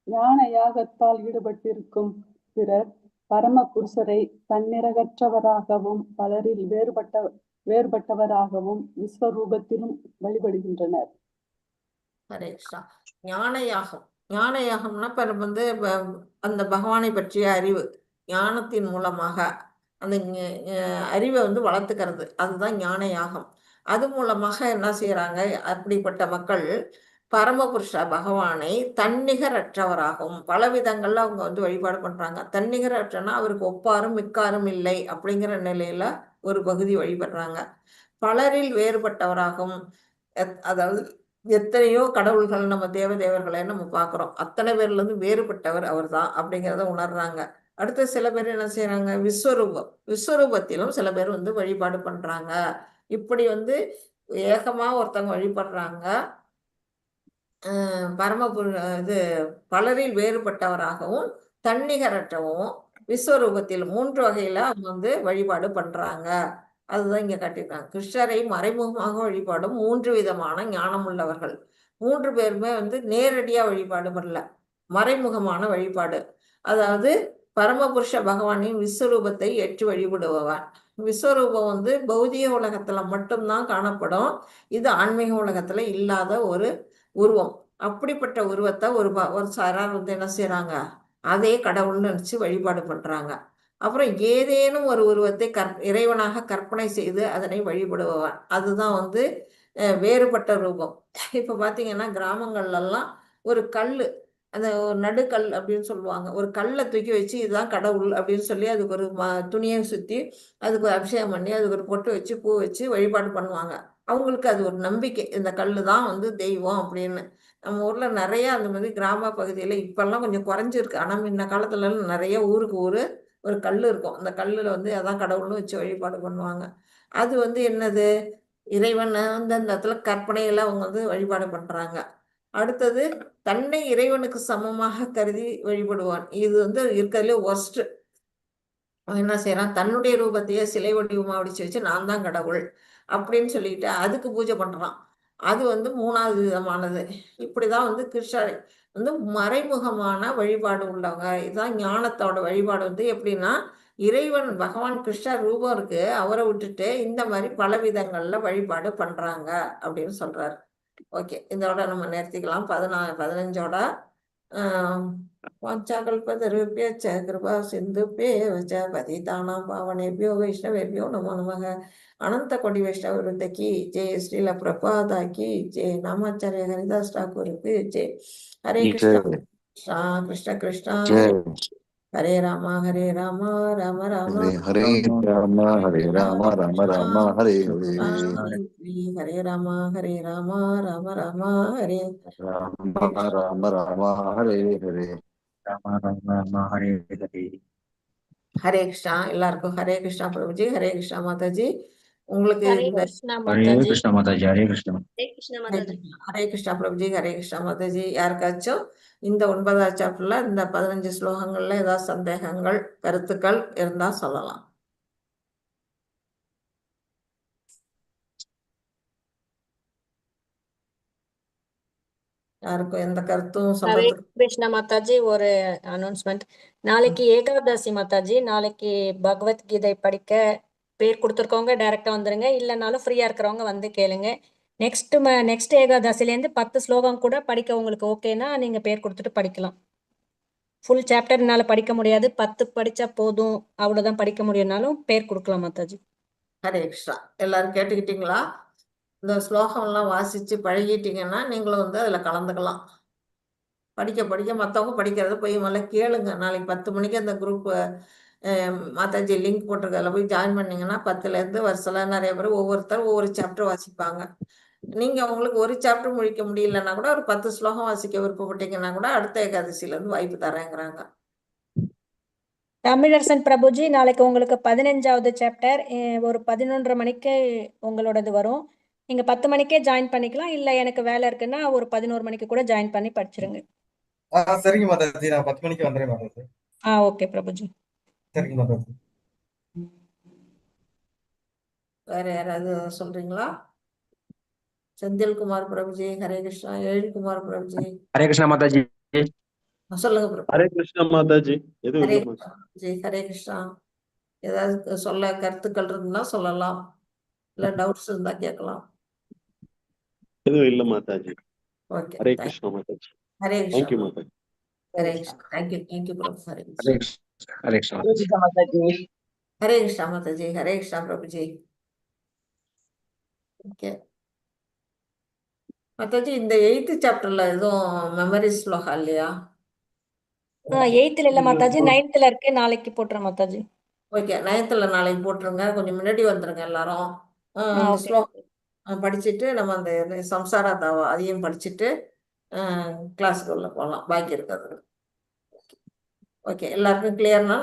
ஞான யாகத்தால் ஈடுபட்டிருக்கும் பிறர் பரம புருஷரை தன்னிறகற்றவராகவும் பலரில் வேறுபட்டவராகவும் விஸ்வரூபத்திலும் வழிபடுகின்றனர். ஹரே கிருஷ்ணா. ஞான யாகம்னா இப்ப வந்து அந்த பகவானை பற்றிய அறிவு, ஞானத்தின் மூலமாக அந்த அறிவை வந்து வளர்த்துக்கிறது, அதுதான் ஞான யாகம். அது மூலமாக என்ன செய்யறாங்க, அப்படிப்பட்ட மக்கள் பரமபுருஷ பகவானை தன்னிகரற்றவராகவும் பல விதங்கள்ல அவங்க வந்து வழிபாடு பண்றாங்க. தன்னிகரற்றனா அவருக்கு ஒப்பாரும் மிக்காரும் இல்லை அப்படிங்கிற நிலையில ஒரு பகுதி வழிபடுறாங்க. பலரில் வேறுபட்டவராகவும் அதாவது எத்தனையோ கடவுள்கள் நம்ம தேவதேவர்களை நம்ம பார்க்குறோம், அத்தனை பேர்ல இருந்து வேறுபட்டவர் அவர் தான் அப்படிங்கிறத உணர்றாங்க. அடுத்து சில பேர் என்ன செய்யறாங்க, விஸ்வரூபத்திலும் சில பேர் வந்து வழிபாடு பண்றாங்க. இப்படி வந்து ஏகமா ஒருத்தவங்க வழிபடுறாங்க. இது பலரில் வேறுபட்டவராகவும் தன்னிகரற்றவும் விஸ்வரூபத்தில் 3 வகையில அவங்க வந்து வழிபாடு பண்றாங்க. அதுதான் இங்க காட்டியிருக்காங்க. கிருஷ்ணரை மறைமுகமாக வழிபாடும் 3 விதமான ஞானம் உள்ளவர்கள். 3 பேருமே வந்து நேரடியா வழிபாடு பண்ணல, மறைமுகமான வழிபாடு. அதாவது பரமபுருஷ பகவானின் விஸ்வரூபத்தை ஏற்று வழிபடுபவன். விஸ்வரூபம் வந்து பௌதிக உலகத்துல மட்டும்தான் காணப்படும். இது ஆன்மீக உலகத்துல இல்லாத ஒரு உருவம். அப்படிப்பட்ட உருவத்தை ஒரு சாரார் வந்து என்ன செய்யறாங்க, அதே கடவுள்னு நினைச்சு வழிபாடு பண்றாங்க. அப்புறம் ஏதேனும் ஒரு உருவத்தை இறைவனாக கற்பனை செய்து அதனை வழிபடுபவன். அதுதான் வந்து வேறுபட்ட ரூபம். இப்ப பாத்தீங்கன்னா கிராமங்கள்லாம் ஒரு கல்லு, அந்த ஒரு நடுக்கல் அப்படின்னு சொல்லுவாங்க, ஒரு கல்லை தூக்கி வச்சு இதுதான் கடவுள் அப்படின்னு சொல்லி அதுக்கு ஒரு துணியை சுத்தி அதுக்கு ஒரு அபிஷேகம் பண்ணி அதுக்கு ஒரு பொட்டு வச்சு பூ வச்சு வழிபாடு பண்ணுவாங்க. அவங்களுக்கு அது ஒரு நம்பிக்கை, இந்த கல்லு தான் வந்து தெய்வம் அப்படின்னு. நம்ம ஊர்ல நிறைய அந்த மாதிரி கிராம பகுதியில இப்பெல்லாம் கொஞ்சம் குறைஞ்சிருக்கு. ஆனா முன்ன காலத்துல நிறைய ஊருக்கு ஊரு ஒரு கல் இருக்கும். அந்த கல்லுல வந்து அதான் கடவுள்னு வச்சு வழிபாடு பண்ணுவாங்க. அது வந்து என்னது, இறைவன் வந்து அந்த இடத்துல கற்பனையில அவங்க வந்து வழிபாடு பண்றாங்க. அடுத்தது தன்னை இறைவனுக்கு சமமாக கருதி வழிபடுவான். இது வந்து இருக்கிறதுல ஒர்ஸ்ட். அவன் என்ன செய்யறான், தன்னுடைய ரூபத்தையே சிலை வடிவமா வடிச்சு வச்சு நான் தான் கடவுள் அப்படின்னு சொல்லிட்டு அதுக்கு பூஜை பண்றான். அது வந்து 3வது விதமானது. இப்படிதான் வந்து கிருஷ்ணர் வந்து மறைமுகமான வழிபாடு உள்ளவங்க. இதுதான் ஞானத்தோட வழிபாடு. வந்து எப்படின்னா, இறைவன் பகவான் கிருஷ்ணர் ரூபம் இருக்கு, அவரை விட்டுட்டு இந்த மாதிரி பல விதங்கள்ல வழிபாடு பண்றாங்க அப்படின்னு சொல்றாரு. ஓகே, இதோட நம்ம நிறுத்திக்கலாம். 15ஓட வாஞ்சாகல்பதருभ्यश्च कृपा सिन्धुभ्येव च पतितानां पावनेभ्यो वैष्णवेभ्यो नमो नमः. अनंत कोटि वैष्णव वृंद की जय, श्रील प्रपादा की जय, नामाचार्य हरिदास ठाकुर की जय. हरे कृष्णा कृष्ण कृष्ण हरे राम हरे राम राम राम हरे राम हरे राम राम राम हरे हरे हरे राम हरे राम राम राम हरे राम राम राम हरे हरे राम राम राम हरे हरे. ஹரே கிருஷ்ணா. எல்லாருக்கும் ஹரே கிருஷ்ணா பிரபுஜி, ஹரே கிருஷ்ணா மாதாஜி. உங்களுக்கு ஹரே இந்த கிருஷ்ணா हरे மாதாஜி. कृष्ण माताजी, हरे कृष्ण. ஹரே கிருஷ்ணா மாதாஜி. ஹரே கிருஷ்ணா பிரபுஜி, ஹரே கிருஷ்ணா மாதாஜி. யாருக்காச்சும் இந்த 9வது சாப்டர்ல இந்த 15 ஸ்லோகங்கள்ல ஏதாவது சந்தேகங்கள் கருத்துக்கள் இருந்தா சொல்லலாம். யாருக்கும் எந்த கருத்தும் ஹரே சொல்றதுக்கு? கிருஷ்ணா மாதாஜி, ஒரு அனௌன்ஸ்மெண்ட். நாளைக்கு ஏகாதசி மாதாஜி. நாளைக்கு பகவத்கீதை படிக்க பேர் கொடுத்துருக்கவங்க டைரக்டா வந்துருங்க, இல்லைனாலும் ஃப்ரீயா இருக்கிறவங்க வந்து கேளுங்க. நெக்ஸ்ட் ஏகாதசிலேருந்து 10 ஸ்லோகம் கூட படிக்க உங்களுக்கு ஓகேனா நீங்க பேர் கொடுத்துட்டு படிக்கலாம். ஃபுல் சாப்டர் என்னால படிக்க முடியாது, 10 படிச்சா போதும், அவ்வளவுதான் படிக்க முடியும்னாலும் பேர் கொடுக்கலாம் மாதாஜி. ஹரே கிருஷ்ணா. எல்லாரும் கேட்டுக்கிட்டீங்களா? இந்த ஸ்லோகம்லாம் வாசிச்சு பழகிட்டீங்கன்னா நீங்களும் வந்து அதுல கலந்துக்கலாம். படிக்க படிக்க மற்றவங்க படிக்கிறத போய் முதல்ல கேளுங்க. நாளைக்கு 10 மணிக்கு அந்த குரூப் மாதாஜி லிங்க் போட்டிருக்கல போய் ஜாயின் பண்ணீங்கன்னா 10லேருந்து வருஷத்துல நிறைய பேர் ஒவ்வொருத்தர் ஒவ்வொரு சாப்டர் வாசிப்பாங்க. நீங்க உங்களுக்கு ஒரு சாப்டர் முடிக்க முடியலன்னா கூட ஒரு 10 ஸ்லோகம் வாசிக்க விருப்பப்பட்டீங்கன்னா கூட அடுத்த ஏகாதசியில இருந்து வாய்ப்பு தரேங்கிறாங்க. தமிழரசன் பிரபுஜி, நாளைக்கு உங்களுக்கு 15வது சாப்டர் ஒரு 11:30 மணிக்கு உங்களோடது வரும். நீங்க 10 மணிக்கே ஜாயின் பண்ணிக்கலாம், இல்ல எனக்கு வேலை இருக்குன்னா ஒரு 11 மணிக்கு கூட ஜாயின் பண்ணி படிச்சிருங்க. சரிங்க மாதாஜி, நான் 10 மணிக்கு வந்துடுறேன் மாதாஜி. ஓகே பிரபுஜி. சரிங்க மாதாஜி. வேற யாராவது சொல்றீங்களா? செந்தில்குமார் பிரபுஜி, ஹரே கிருஷ்ணா. எழில்குமார் பிரபுஜி, हरे कृष्ण माताजी. சொல்லுங்க பிரபு. ஹரே கிருஷ்ணா மாதாஜி. எதுவும் ஹரே இல்லை கிருஷ்ணா பிரபுஜி, ஹரே கிருஷ்ணா. ஏதாவது சொல்ல கருத்துக்கள் இருந்தா சொல்லலாம், இல்ல டவுட்ஸ் இருந்தா கேட்கலாம். எதுவும் இல்லை Mataji. Okay, Hare Krishna Mataji. Hare thank you Krishna. Mataji. Hare Krishna. Thank you Prabhu. Hare Krishna. Hare Hare Krishna Mataji. Hare Krishna Mataji, Hare Krishna Prabhuji. Okay. Mataji இந்த 8th சாப்டர்ல எதுவும் மெமரி ஸ்லோகா இல்லையா? 8th இல்ல மாதாஜி, 9th இருக்கு. நாளைக்கு போட்டுறேன் மாதாஜி. ஓகே, 9th நாளைக்கு போட்டுருங்க. கொஞ்சம் முன்னாடி வந்துருங்க எல்லாரும். இந்த ஓகே. ஸ்லோகம் படிச்சுட்டு நம்ம அந்த சம்சாரா தாவா அதையும் படிச்சுட்டு கிளாஸுக்கு உள்ள போகலாம். பாக்கி இருக்கிறது. ஓகே, எல்லாருக்கும் கிளியர்னா